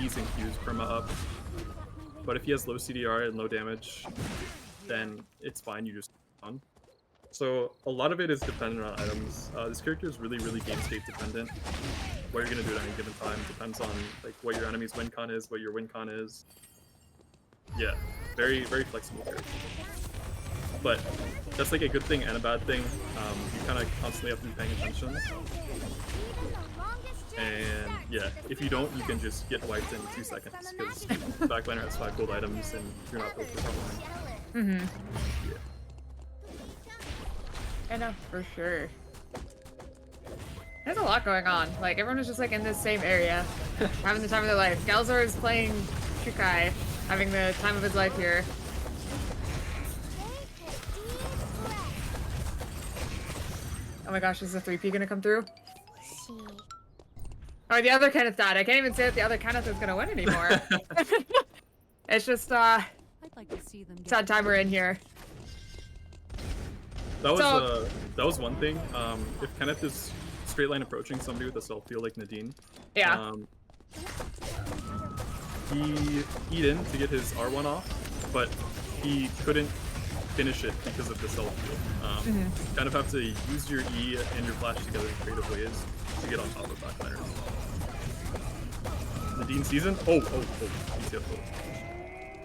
E's and Q's perma up. But if he has low CDR and low damage, then it's fine, you just on. So a lot of it is dependent on items. This character is really, really game state dependent. What you're gonna do at any given time depends on like what your enemy's win con is, what your win con is. Yeah, very, very flexible character. But that's like a good thing and a bad thing. You kind of constantly have to be paying attention. And yeah, if you don't, you can just get wiped in 2 seconds because backliner has 5 gold items and you're not built for frontline. Yeah. I know, for sure. There's a lot going on. Like, everyone is just like in this same area, having the time of their life. Galzor is playing Shukai, having the time of his life here. Oh my gosh, is the 3P gonna come through? Or the other Kenneth died. I can't even say that the other Kenneth is gonna win anymore. It's just I'd like to see them get sad time we're in here. That was one thing. If Kenneth is straight line approaching somebody with a self heal like Nadine, Yeah. he eat in to get his R1 off, but he couldn't finish it because of the self heal. You kind of have to use your E and your flash together in creative ways to get on top of backliners. Nadine season? Oh, BTFO.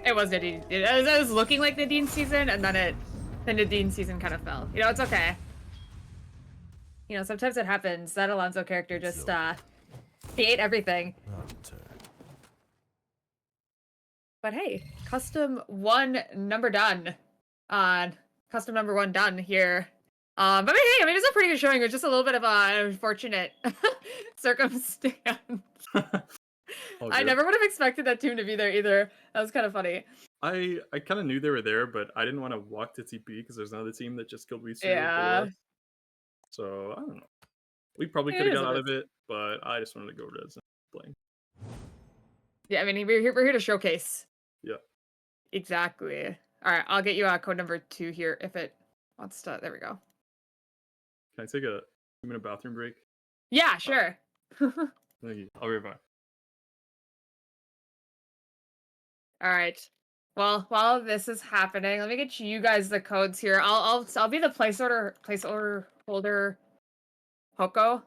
It was Nadine. It was looking like Nadine's season, and then the Nadine season kind of fell. You know, it's okay. You know, sometimes it happens. That Alonso character just, he ate everything. But hey, custom one number done. Custom number one done here. But hey, I mean, it's a pretty good showing. It was just a little bit of an unfortunate circumstance. I never would have expected that team to be there either. That was kind of funny. I kind of knew they were there, but I didn't want to walk to TP because there's another team that just killed Weezer. Yeah. So I don't know. We probably could have got out of it, but I just wanted to go res and playing. Yeah, I mean, we're here to showcase. Yeah. Exactly. All right, I'll get you code number 2 here if it wants to. There we go. Can I take a 2-minute bathroom break? Yeah, sure. Thank you. I'll be right back. All right. Well, while this is happening, let me get you guys the codes here. I'll be the placeholder holder Hoko.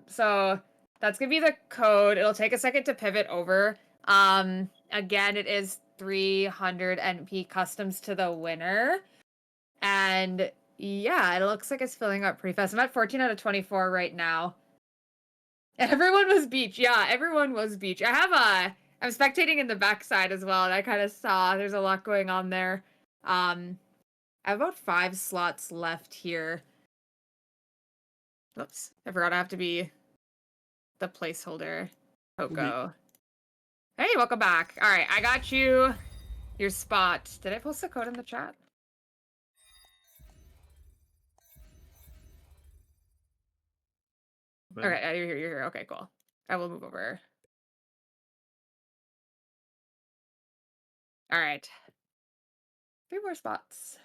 So that's gonna be the code. It'll take a second to pivot over. Again, it is 300 NP customs to the winner. And yeah, it looks like it's filling up pretty fast. I'm at 14 out of 24 right now. Everyone was beach. Yeah, everyone was beach. I'm spectating in the backside as well, and I kind of saw there's a lot going on there. I have about 5 slots left here. Oops, I forgot I have to be the placeholder. Hoko. Hey, welcome back. All right, I got you your spot. Did I post the code in the chat? Okay, you're here. Okay, cool. I will move over. All right. 3 more spots.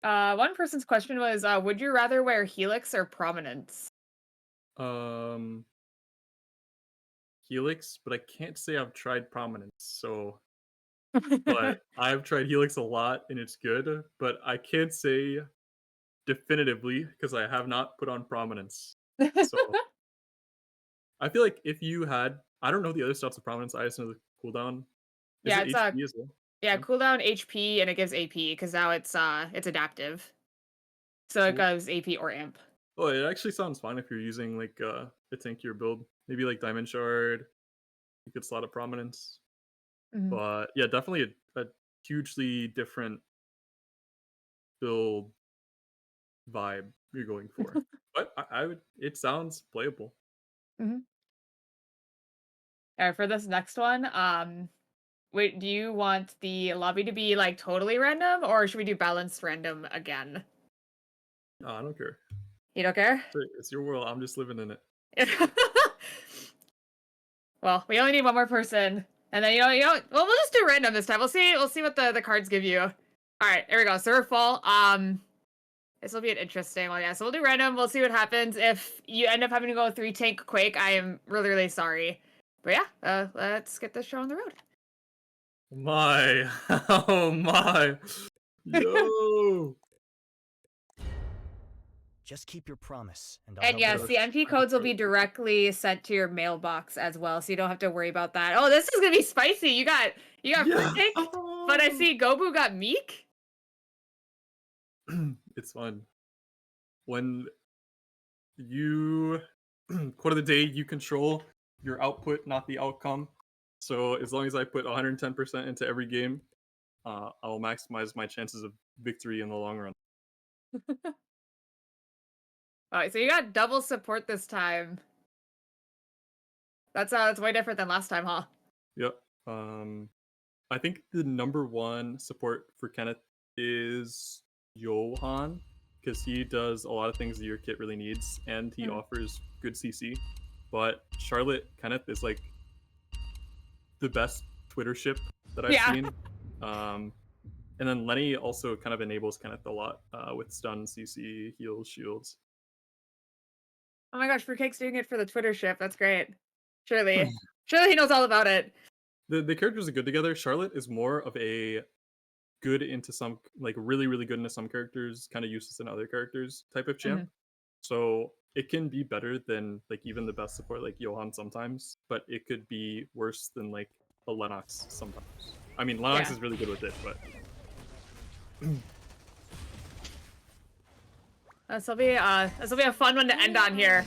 One person's question was, would you rather wear Helix or Prominence? Helix, but I can't say I've tried Prominence, so but I've tried Helix a lot and it's good, but I can't say definitively because I have not put on Prominence. So I feel like if you had, I don't know the other stats of Prominence, I just know the cooldown. Yeah, it's HP as well? Yeah, cooldown HP and it gives AP because now it's adaptive. So it goes AP or amp. Oh, it actually sounds fine if you're using like a tankier build. Maybe like Diamond Shard. You could slot a Prominence. But yeah, definitely a hugely different build vibe you're going for. But I would, it sounds playable. All right, for this next one, wait, do you want the lobby to be like totally random or should we do balanced random again? No, I don't care. You don't care? It's your world. I'm just living in it. Well, we only need one more person. And then well, we'll just do random this time. We'll see what the cards give you. All right, here we go. Server full. This will be an interesting one. Yeah, so we'll do random. We'll see what happens. If you end up having to go 3 tank Quake, I am really, really sorry. But yeah, let's get this show on the road. My, oh my, yo. Just keep your promise, and And yes, the MP codes will be directly sent to your mailbox as well, so you don't have to worry about that. Oh, this is gonna be spicy. You got fruit tank, but I see Gobu got Meek. It's fun. When you quote of the day, you control your output, not the outcome. So as long as I put 110% into every game, I will maximize my chances of victory in the long run. All right, so you got double support this time. That's way different than last time, huh? Yep. I think the number 1 support for Kenneth is Johan, because he does a lot of things that your kit really needs, and he offers good CC. But Kenneth is like the best Twitter ship that I've seen. And then Lenny also kind of enables Kenneth a lot with stun, CC, heals, shields. Oh my gosh, Fruitcake's doing it for the Twitter ship. That's great. Surely he knows all about it. The characters are good together. Charlotte is more of a good into some, like really, really good into some characters, kind of useless in other characters type of champ. So it can be better than like even the best support like Johan sometimes, but it could be worse than like a Lennox sometimes. I mean, Lennox is really good with it, but this will be a fun one to end on here.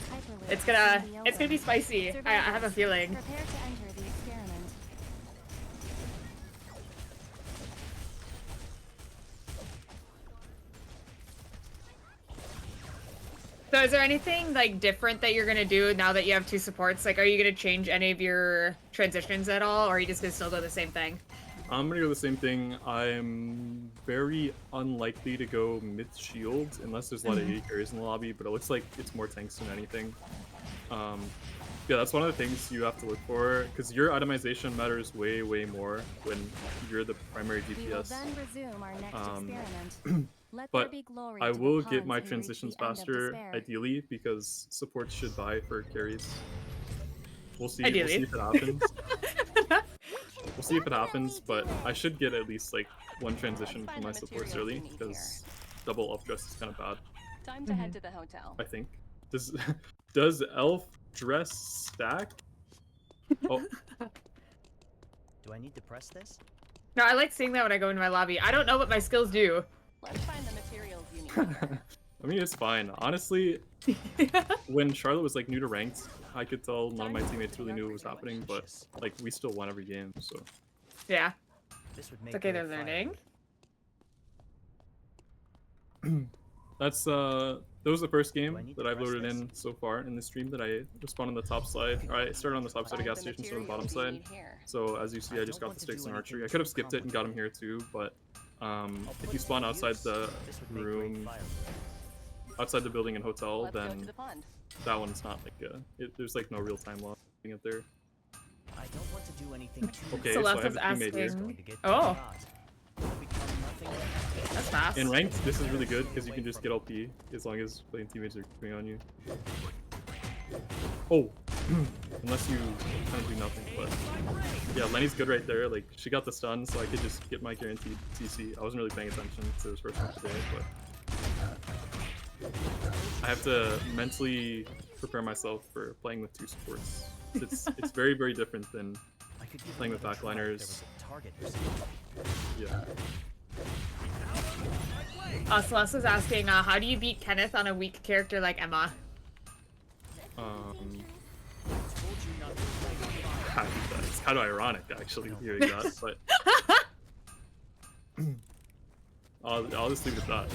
It's gonna be spicy. I have a feeling. Prepare to enter the experiment. So is there anything like different that you're gonna do now that you have two supports? Like, are you gonna change any of your transitions at all, or are you just gonna still do the same thing? I'm gonna go the same thing. I'm very unlikely to go mid shield unless there's a lot of AD carries in the lobby, but it looks like it's more tanks than anything. Yeah, that's one of the things you have to look for, because your itemization matters way, way more when you're the primary We will DPS. then resume our next experiment. Let there But be glory I to the will get pawns my who reach transitions the end of faster, despair. ideally, because supports should buy for carries. We'll see. Ideally. We'll see if it happens. We'll see if it happens, but I should get at least like one transition from my supports early, because double up dress is kind of bad. Time to head to the hotel. I think. Does elf dress stack? Oh, Do I need to press this? No, I like seeing that when I go into my lobby. I don't know what my skills do. Let's find the materials you need. I mean, it's fine. Honestly, when Charlotte was like new to ranked, I could tell none of my teammates really knew what was happening, but like we still won every game, so. Yeah. This would make It's okay, great they're learning. That's that was the first game that I've loaded in so far in the stream that I spawned on the top side. Or I started on the top side of gas station, so on the bottom side. So as you see, I just got the sticks and archery. I could have skipped it and got him here too, but if you spawn outside the room, outside the building and hotel, then that one's not like there's like no real time loss getting it there. I don't want to do anything too Okay, so I have a teammate here. Oh, that's fast. In ranked, this is really good because you can just get LP as long as playing teammates are coming on you. Oh, unless you kind of do nothing. But yeah, Lenny's good right there. Like she got the stun, so I could just get my guaranteed CC. I wasn't really paying attention to this first one today, but I have to mentally prepare myself for playing with two supports. It's very, very different than playing with backliners. Yeah. Celeste was asking, how do you beat Kenneth on a weak character like Emma? It's kind of ironic actually hearing that, but I'll just leave it at that.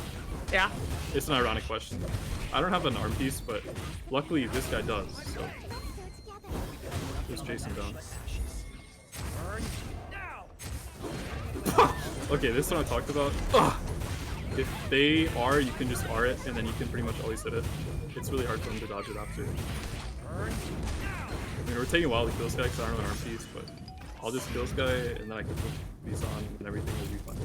Yeah. It's an ironic question. I don't have an arm piece, but luckily this guy does, so just chasing down. Okay, this is what I talked about. If they are, you can just R it, and then you can pretty much always hit it. It's really hard for them to dodge it after. I mean, we're taking a while to kill this guy because I don't have an arm piece, but I'll just kill this guy, and then I can put these on, and everything will be fine.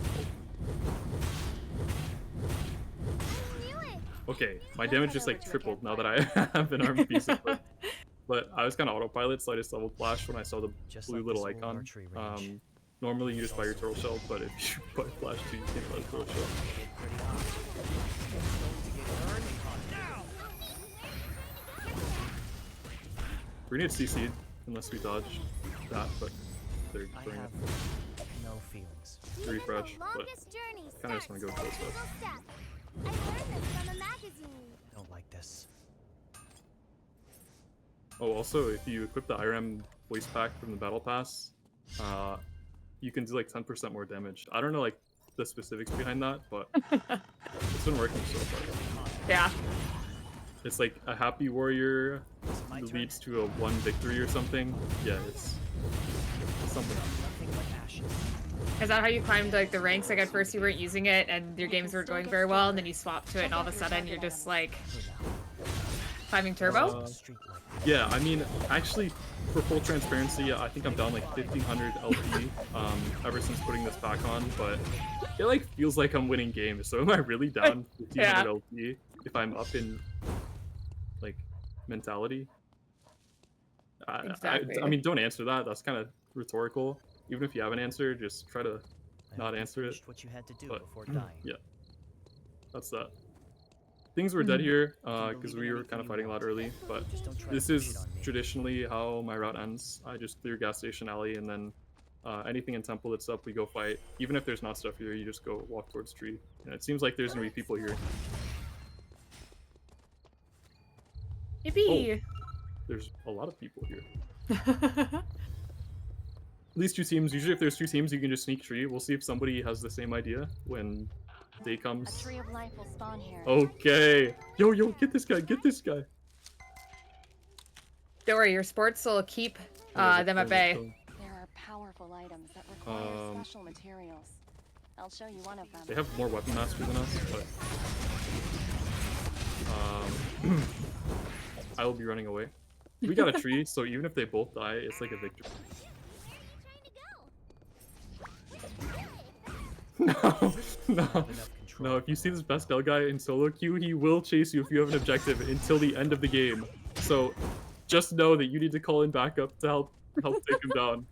Okay, my damage just like tripled now that I have an arm piece equipped. But I was kind of autopilot, so I just leveled flash when I saw the blue little icon. Normally you just buy your turtle shell, but if you buy flash too, you can't buy the turtle shell. We're gonna get CC'd unless we dodge that, but they're doing it. No feelings. To refresh, but kind of just want to go close up. I learned this from a magazine. I don't like this. Oh, also, if you equip the IRM voice pack from the battle pass, you can do like 10% more damage. I don't know like the specifics behind that, but it's been working so far. Yeah. It's like a happy warrior leads to a 1 victory or something. Yeah, it's something. nothing but ashes. Is that how you climbed like the ranks? Like at first you weren't using it and your games weren't going very well, and then you swapped to it, and all of a sudden you're just like climbing turbo? Street light. Yeah, I mean, actually, for full transparency, I think I'm down like 1500 LP ever since putting this back on, but it like feels like I'm winning games. So am I really down 1500 Yeah. LP if I'm up in like mentality? Exactly. I mean, don't answer that. That's kind of rhetorical. Even if you have an answer, just try to I not hope you answer it. finished what you had to do But before dying. yeah, that's that. Things were dead Mhm. here can because believe we in were anything kind of you fighting a lot want. early, but Just don't try this to push is it on me. traditionally how my route ends. I just clear gas station alley, and then anything in temple that's up, we go fight. Even if there's not stuff here, you just go walk towards tree. And it seems like there's gonna be people here. Yippee! There's a lot of people here. At least two teams. Usually if there's two teams, you can just sneak tree. We'll see if somebody has the same idea when day A comes. tree of life will spawn here. Okay. Yo, get this guy, get this guy. Don't worry, your sports will keep Yeah, them let's at go, bay. let's go. There are powerful items that require Um, special materials. I'll show you one of them. They have more weapon mastery than us, but I will be running away. We got a tree, so even if they both die, it's like a victory. No, no, Enough control. no. If you see this best Bell guy in solo queue, he will chase you if you have an objective until the end of the game. So just know that you need to call in backup to help take him down.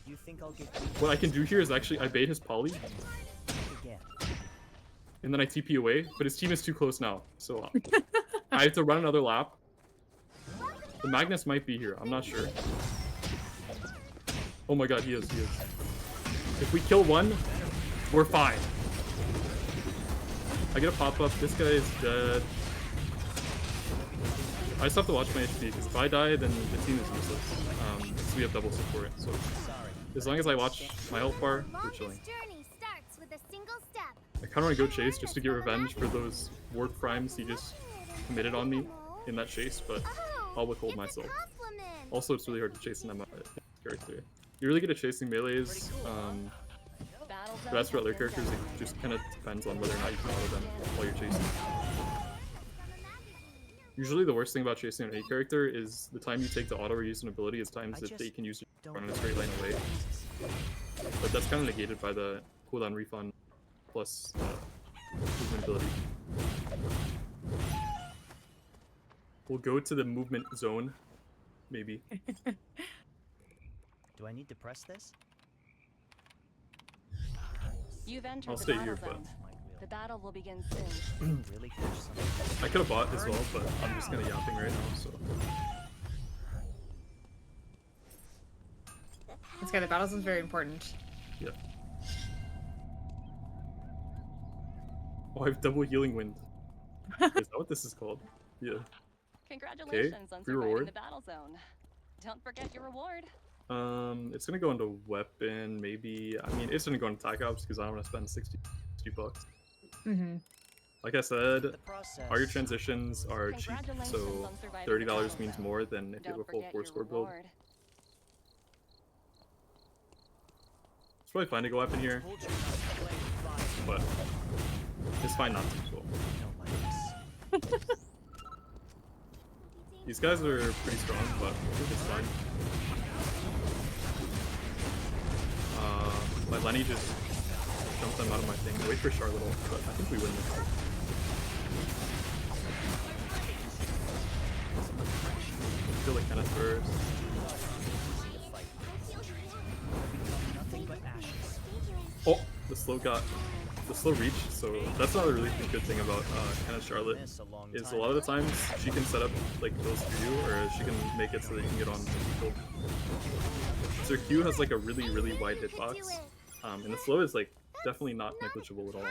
You think I'll get What I can do here is actually I bait his poly, again? and then I TP away, but his team is too close now, so I have to run another lap. The Magnus might be here, I'm not sure. Oh my god, he is. If we kill one, we're fine. I get a pop-up, this guy is dead. I just have to watch my HP, because if I die, then the team is useless. So we have double support, so Sorry. as long as I watch my health bar, we're chilling. Journey starts with a single step. I kind of want to go chase just to get revenge for those ward crimes he just committed on me in that chase, but I'll withhold myself. Also, it's really hard to chase an MO character. You're really good at chasing melees. Battle The rest for zone other has been characters, it designated. just kind of depends on whether or not you can auto them while you're chasing. Usually the worst thing about chasing an A character is the time you take to auto or use an ability is times that they can use it to run in a straight line away. But that's kind of negated by the cooldown refund plus movement ability. We'll go to the movement zone, maybe. Do I need to press this? You've entered I'll the stay battle here, zone. Might The will. battle will begin soon. Really finish something. I could have bought as well, but I'm just kind of yapping right now, so. This guy, the battle zone's very important. Yeah. Oh, I have double healing wind. Is that what this is called? Yeah. Congratulations on free surviving reward. the battle zone. Don't forget your reward. It's gonna go into weapon, maybe. I mean, it's gonna go into attack ops because I don't want to spend 60 bucks. Mm-hmm. Like I said, The process. all your transitions are cheap, Congratulations so on surviving $30 the battle means zone. more than if you have Don't a full forget 4-score your build. reward. It's probably fine to go weapon here, Told you not to play with fire. but it's fine not to as well. You don't like this. These guys are pretty strong, but I think it's fine. My Lenny just jumped them out of my thing. Wait for Charlotte ult, but I think we win this. Kill the Kenneth first. Nothing but ashes. Oh, the slow reach. So that's not a really good thing about Kenneth Charlotte. This a long Is a time. lot of the times she can set up like kills for you, or she can make it so that you can get on people. So her Q has like a really wide hitbox, and the slow is like definitely not negligible at all.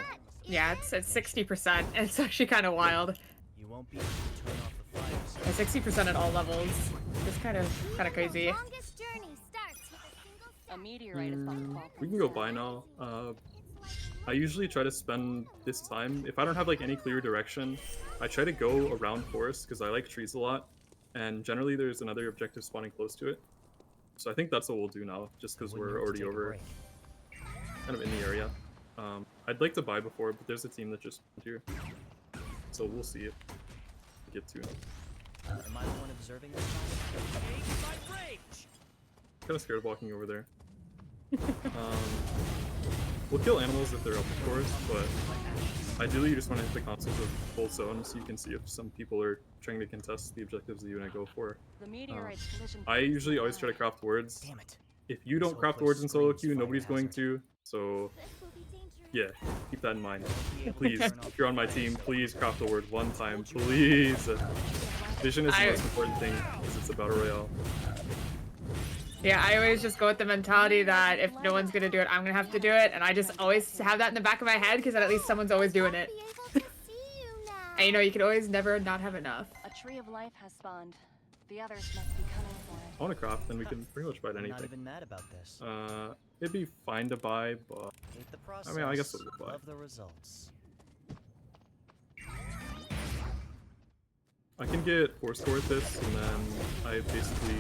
Yeah, it's at 60%. It's actually kind of wild. You won't be able to turn off the fire. At 60% at all levels. It's kind of crazy. Longest journey starts with a single A meteorite is thought to fall We from can go the buy sky. now. I usually try to spend this time, if I don't have like any clear direction, I try to go around forest because I like trees a lot, and generally there's another objective spawning close to it. So I think that's what we'll do now, just because we're already over, kind of in the area. I'd like to buy before, but there's a team that just went here. So we'll see if we get to. Am I the one observing this time? Engage my rage! Kind of scared of walking over there. We'll kill animals if they're up, of course, but ideally you just want to hit the consoles of full zone so you can see if some people are trying to contest the objectives that you and I go for. The meteorite's collision I point is usually always try to nearby. craft wards. Damn it. If you don't craft wards in solo queue, nobody's going to, so This will be dangerous. yeah, keep that in mind. Be able to Please, turn off if you're on my team, please craft the word one time, please. Vision is the most important thing because it's a battle royale. Yeah, I always just go with the mentality that if no one's gonna do it, I'm gonna have to do it, and I just always have that in the back of my head because then at least someone's always doing it. Be able to see you now. And you know, you can always never not have enough. A tree of life has spawned. The others must be coming for it. I want to craft, then we can pretty much fight I'm not anything. even mad about this. It'd be fine to buy, but Hate the process. I mean, I guess we'll buy. Love the results. I can get force core with this, and then I basically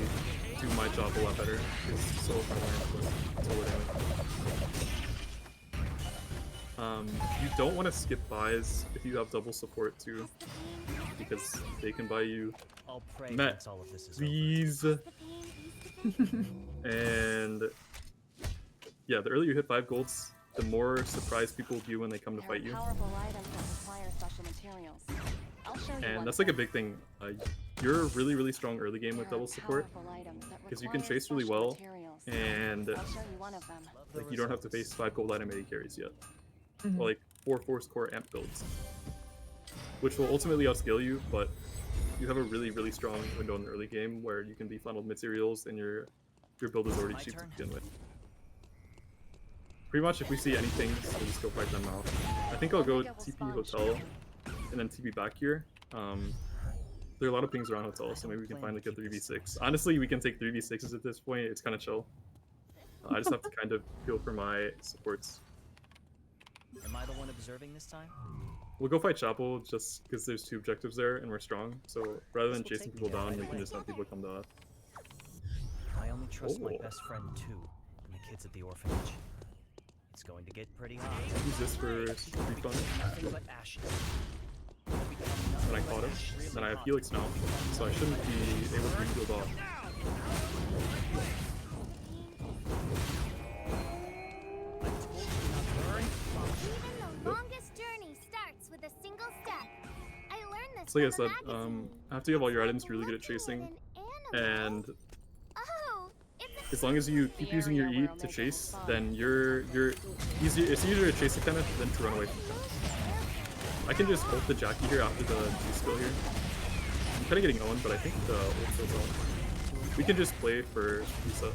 do my job a lot better. Because so if I land with solo damage. You don't want to skip buys if you have double support too, because they can buy you I'll pray Met once all of this is over. these, The pain, ease the pain. and yeah, the earlier you hit 5 golds, the more surprised people will be when they come to There fight are you. powerful items that require special materials. I'll show you And one that's of like a them. big thing. You're really strong early game with There are double support, powerful items that because you can require chase really special well, materials. and I'll show you one of them. Love the like you don't have to results. face 5 gold item AD carries yet. Mhm. Or like 4 force core amp builds, which will ultimately outscale you, but you have a really strong window in the early game where you can be funneled materials and your build is already My cheap to turn. begin with. Pretty much if we see anything, we'll just go fight them out. I think I'll go Omega will TP spawn hotel shortly. and then TP back here. There are a lot of pings around hotel, so maybe we can find like a 3v6. Honestly, we can take 3v6s at this point. It's kind of chill. I just have to kind of feel for my supports. Am I the one observing this time? We'll go fight Chapel just because there's 2 objectives there and we're strong. So rather than This will chasing take people me a down, right we can away. just have people come to us. I only trust my Oh. best friend too, and the kids at the orphanage. It's going to get pretty hot. Use this for refund Nothing but ashes. It'll become nothing when I but caught him. ashes. Then I have Helix now, so I shouldn't be able to refield off. Even the longest journey starts with a single step. I learned this So like I from a said, magazine. after you have all your It's items, like you're really good at looking chasing, at an animal. and Oh, it's a as long as you keep using your E to chase, then you're easier. It's easier to chase a Kenneth than to run away from Kenneth. I can just ult the Jackie here after the G skill here. I'm kind of getting Owen, but I think the ult goes on. We can just play for reset.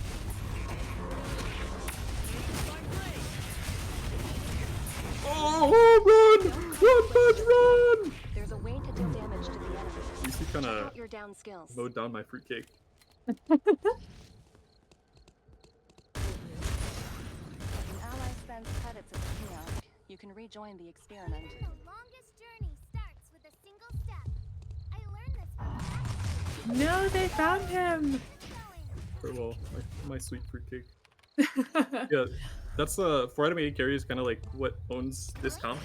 Oh, run! Run, Budge, run! There's a way to deal damage to the enemy. You see, kind Check of out your down skills. mowed down my fruitcake. An ally spends credits at the kiosk. You can rejoin the experiment. Even the longest journey starts with a single step. I learned this from a magazine. No, they found him. Farewell, my sweet fruitcake. Yeah, that's 4 item 8 carry is kind of like what owns this comp.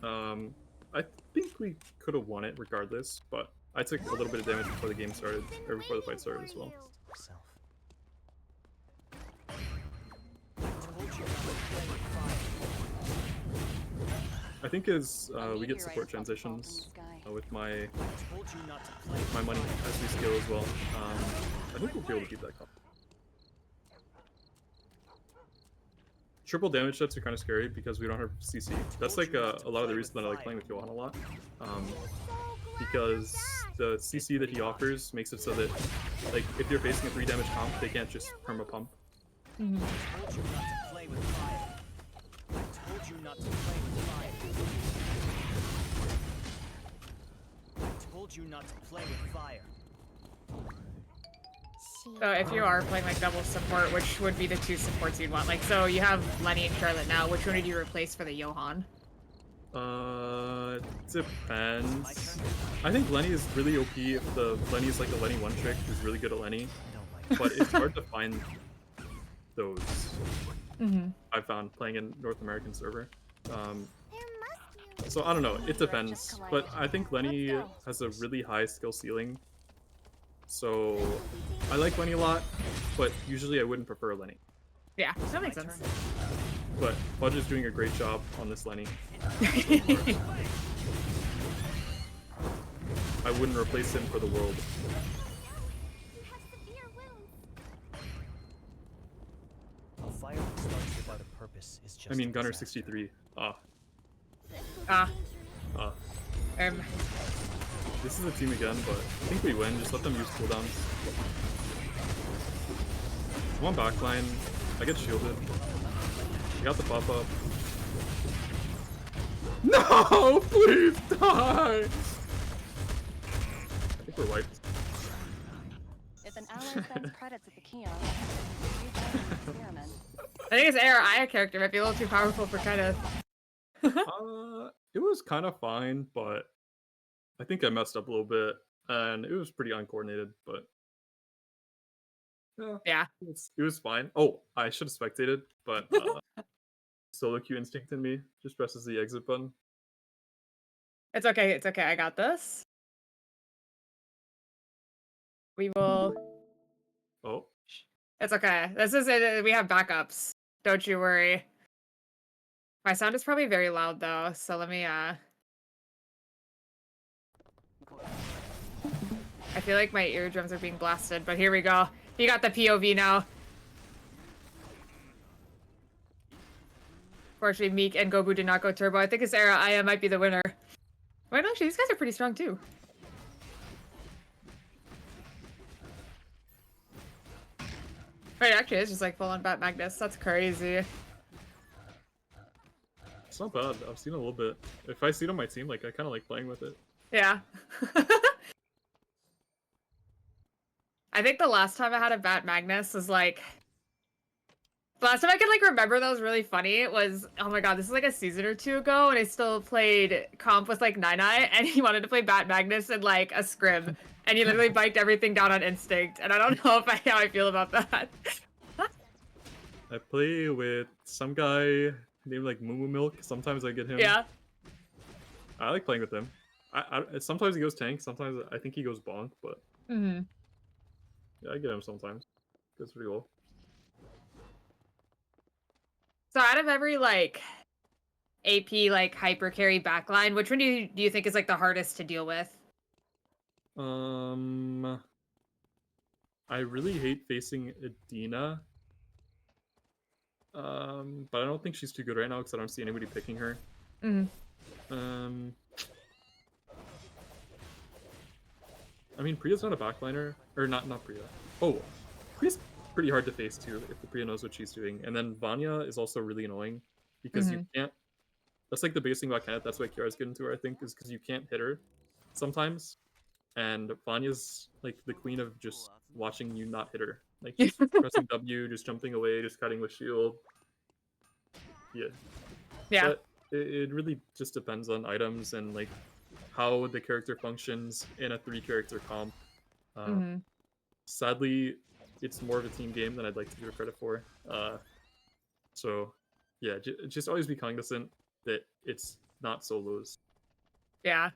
I think we could have won it regardless, but I took a little bit of damage before the game started, or before the fight started as well. Self. I told you not to play with fire. I think as A we get meteorite support is about to fall from the transitions sky. with my I told you not to play with my money as we scale as well, I think we'll be able to keep that comp. Triple damage sets are kind of scary because we don't have CC. That's like a lot of the reason that I like playing with Johan a lot. Because the CC that he offers makes it so that, like, if you're facing a 3 damage comp, they can't just perma pump. I told you not to play with fire. I told you not to play with fire. I told you not to play with fire. So if you are playing like double support, which would be the 2 supports you'd want? Like, so you have Lenny and Charlotte now. Which one did you replace for the Johan? Depends. I think Lenny is really OP if the Lenny is like a Lenny 1 trick who's really good at Lenny. I don't like but it's hard to find those. Mm-hmm. I found playing in North American server. There must be So I don't know, it Just depends. But I think Lenny Let's go. has a really high skill ceiling. So I like Lenny a lot, but usually I wouldn't prefer Lenny. Yeah, that makes sense. But Fudge is doing a great job on this Lenny. I wouldn't replace him for the world. you have severe wounds. A fire that starts without a purpose is just I mean, a Gunner disaster. 63. This will be Ah. dangerous. This is a team again, but I think we win. Just let them use cooldowns. One backline. I get shielded. I got the pop up. No! Please die! I think we're wiped. If an ally spends credits at the kiosk, rejoin the experiment. I think his Aya character might be a little too powerful for Kenneth. It was kind of fine, but I think I messed up a little bit, and it was pretty uncoordinated, but Yeah. it was fine. Oh, I should have spectated, but solo queue instinct in me just presses the exit button. It's okay. It's okay. I got this. We will. Oh, It's okay. This is it. We have backups. Don't you worry. My sound is probably very loud though, so let me I feel like my eardrums are being blasted, but here we go. You got the POV now. Fortunately, Meek and Gobu did not go turbo. I think his Aya might be the winner. Wait, actually, these guys are pretty strong too. Wait, actually, it's just like full on Bat Magnus. That's crazy. it's not bad. I've seen a little bit. If I see it on my team, like I kind of like playing with it. Yeah. I think the last time I had a Bat Magnus was like... The last time I could like remember that was really funny was, oh my god, this is like a season or two ago, and I still played comp with like Nine and he wanted to play Bat Magnus in like a scrim, and he literally biked everything down on instinct, and I don't know how I feel about that. I play with some guy named like Moo Moo Milk. Sometimes I get him. Yeah. I like playing with him. Sometimes he goes tank. Sometimes I think he goes bonk, but Mm-hmm. yeah, I get him sometimes. That's pretty cool. So out of every like AP like hyper carry backline, which one do you think is like the hardest to deal with? I really hate facing Adina. But I don't think she's too good right now because I don't see anybody picking her. Mm-hmm. I mean, Priya's not a backliner, or not Priya. Oh, Priya's pretty hard to face too if the Priya knows what she's doing. And then Vanya is also really annoying because you can't. That's like the biggest thing about Kenneth. That's why Kiara's good into her, I think, is because you can't hit her sometimes. And Vanya's like the queen of just watching you not hit her, like just pressing W, just jumping away, just cutting with shield. Yeah. Yeah. But it really just depends on items and like how the character functions in a 3-character comp. Sadly, it's more of a team game than I'd like to give it credit for. So yeah, just always be cognizant that it's not solos. Yeah.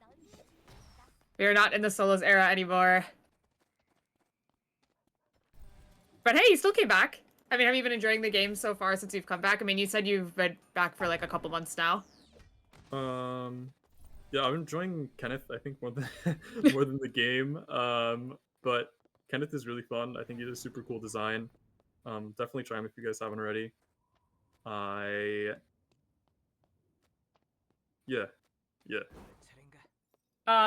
We are not in the solos era anymore. But hey, you still came back. I mean, have you been enjoying the game so far since you've come back? I mean, you said you've been back for like a couple months now. Yeah, I'm enjoying Kenneth, I think, more than more than the game. But Kenneth is really fun. I think he has a super cool design. Definitely try him if you guys haven't already. Yeah.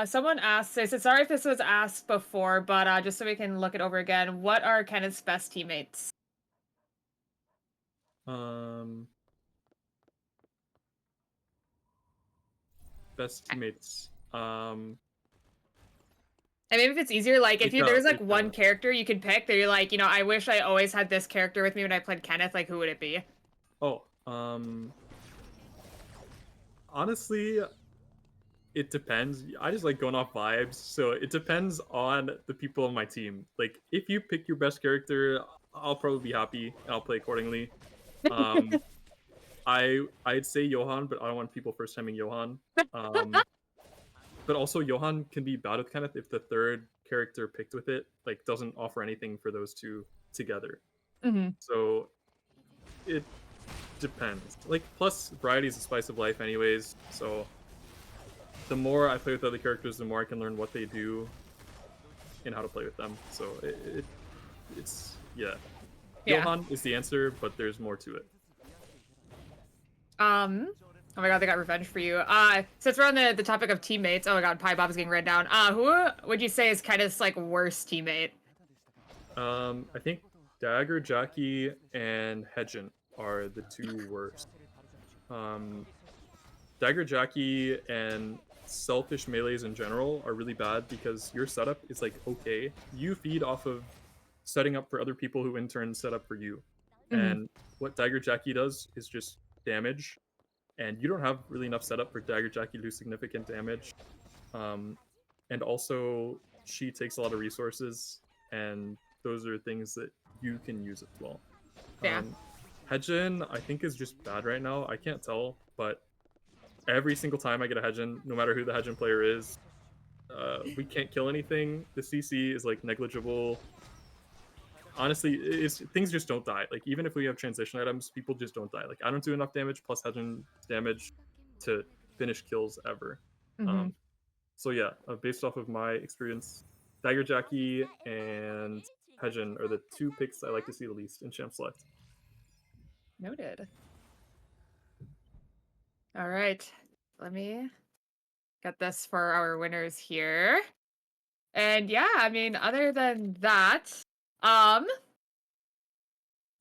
Someone asked, they said, sorry if this was asked before, but just so we can look it over again, what are Kenneth's best teammates? Best teammates. And maybe if it's easier, like if there's like one character you could pick that you're like, you know, I wish I always had this character with me when I played Kenneth, like who would it be? Oh, honestly, it depends. I just like going off vibes, so it depends on the people on my team. Like, if you pick your best character, I'll probably be happy and I'll play accordingly. Um, I'd say Johan, but I don't want people first timing Johan. But also Johan can be bad with Kenneth if the third character picked with it like doesn't offer anything for those two together. Mm-hmm. So it depends. Like, plus variety is the spice of life, anyways. So the more I play with other characters, the more I can learn what they do and how to play with them. So it's yeah. Johan is the answer, but there's more to it. Oh my god, they got revenge for you. Since we're on the topic of teammates, oh my god, Pie Bob's getting read down. Who would you say is Kenneth's like worst teammate? I think Dagger, Jackie, and Hedgen are the two worst. Dagger, Jackie, and selfish melees in general are really bad because your setup is like okay. You feed off of setting up for other people who in turn set up for you. And what Dagger Jackie does is just damage. And you don't have really enough setup for Dagger Jackie to do significant damage. And also, she takes a lot of resources, and those are things that you can use as well. Yeah. Hedgen, I think, is just bad right now. I can't tell, but every single time I get a Hedgen, no matter who the Hedgen player is, we can't kill anything. The CC is, like, negligible. Honestly, things just don't die. Like, even if we have transition items, people just don't die. Like, I don't do enough damage plus Hedgen damage to finish kills ever. So yeah, based off of my experience, Dagger Jackie and Hedgen are the two picks I like to see the least in Champ Select. Noted. All right, let me get this for our winners here. And yeah, I mean, other than that, I'm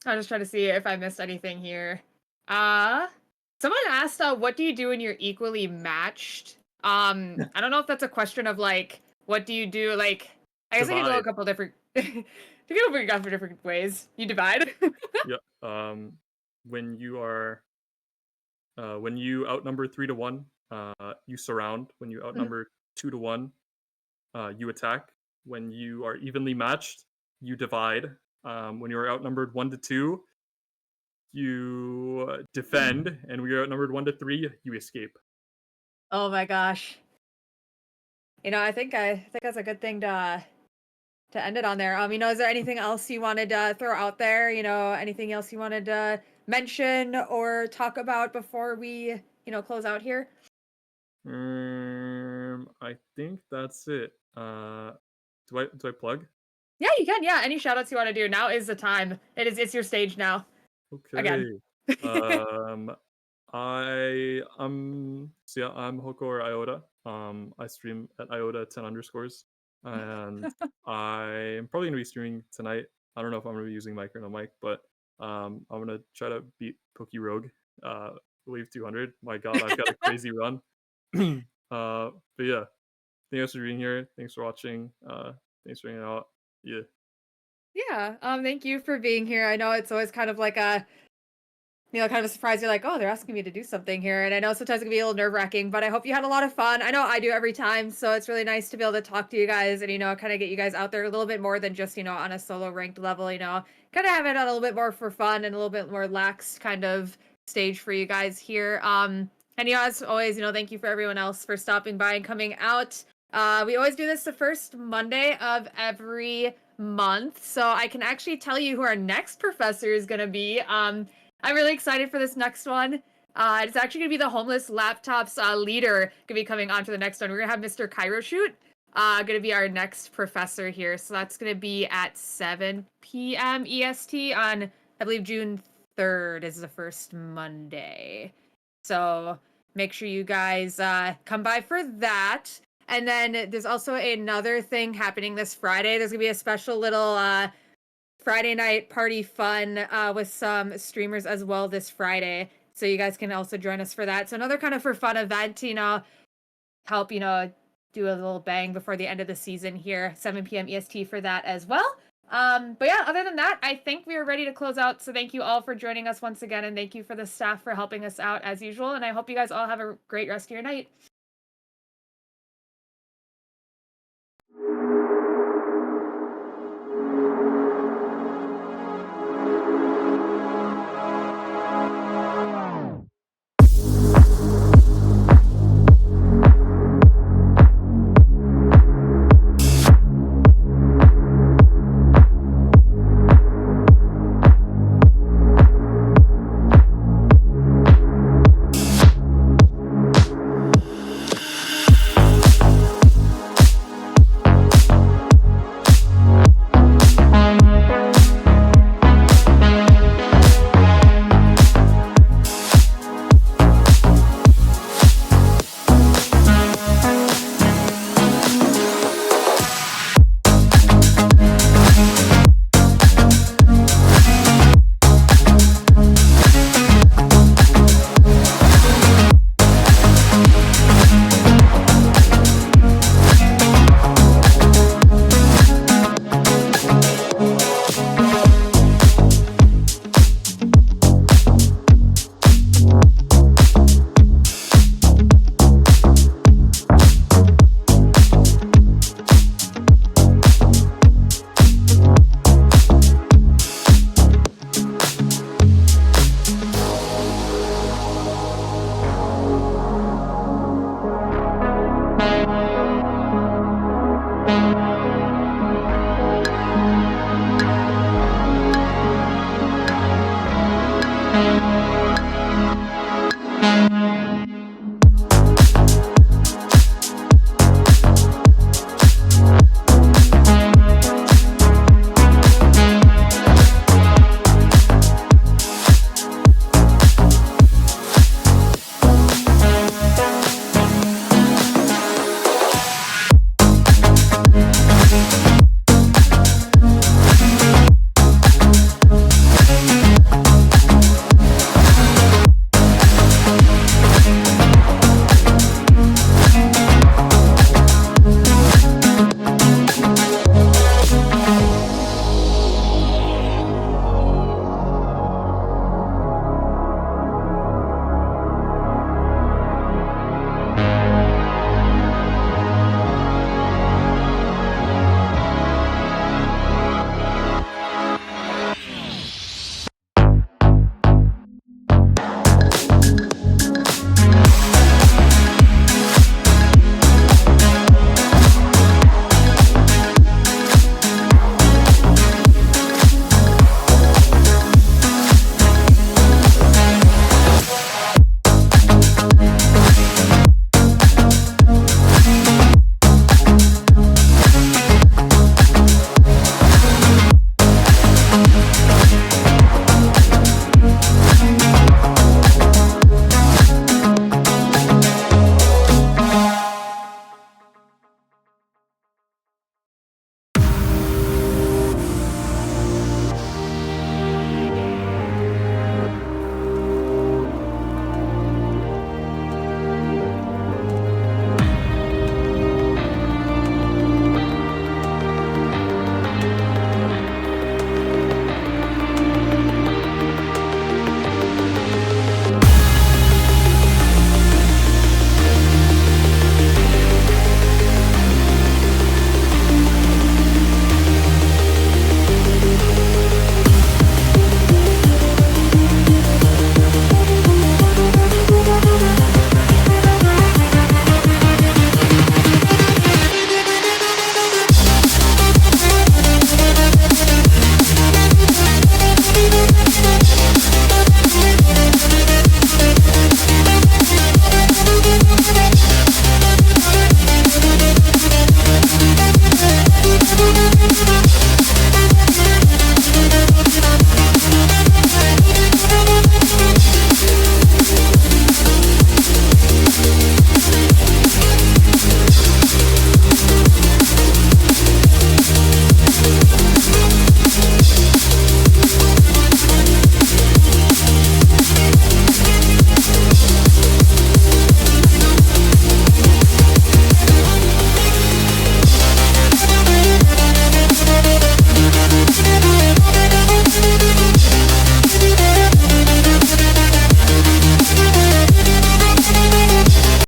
just trying to see if I missed anything here. Someone asked, what do you do when you're equally matched? I don't know if that's a question of like, what do you do? Like, I guess I can go a couple different, different ways. You divide. Yep. When you are, when you outnumber 3-1, you surround. When you outnumber 2-1, you attack. When you are evenly matched, you divide. When you are outnumbered 1-2, you defend, and when you're outnumbered 1-3, you escape. Oh my gosh. You know, I think that's a good thing to end it on there. You know, is there anything else you wanted to throw out there? You know, anything else you wanted to mention or talk about before we, you know, close out here? I think that's it. Do I plug? Yeah, you can. Yeah, any shout outs you want to do. Now is the time. It's your stage now. Okay. Again. I'm Hoko or Iota. I stream at Iota 10_, and I'm probably gonna be streaming tonight. I don't know if I'm gonna be using mic or no mic, but I'm gonna try to beat Poke Rogue. Wave 200. My God, I've got a crazy run. But yeah, thanks for being here. Thanks for watching. Thanks for hanging out. Yeah. Yeah. Thank you for being here. I know it's always kind of like a, you know, kind of a surprise. You're like, oh, they're asking me to do something here. And I know sometimes it can be a little nerve-wracking, but I hope you had a lot of fun. I know I do every time, so it's really nice to be able to talk to you guys and, you know, kind of get you guys out there a little bit more than just, you know, on a solo ranked level, you know, kind of have it a little bit more for fun and a little bit more lax kind of stage for you guys here. And, you know, as always, you know, thank you for everyone else for stopping by and coming out. We always do this the first Monday of every month, so I can actually tell you who our next professor is going to be. I'm really excited for this next one. It's actually going to be the Homeless Laptops leader going to be coming on for the next one. We're going to have Mr. Cairo Shoot going to be our next professor here. So that's going to be at 7 p.m. EST on, I believe, June 3rd is the first Monday. So make sure you guys come by for that. And then there's also another thing happening this Friday. There's going to be a special little Friday night party fun with some streamers as well this Friday. So you guys can also join us for that. So another kind of for fun event, you know, help, you know, do a little bang before the end of the season here, 7 p.m. EST for that as well. But yeah, other than that, I think we are ready to close out. So thank you all for joining us once again. And thank you for the staff for helping us out as usual. And I hope you guys all have a great rest of your night.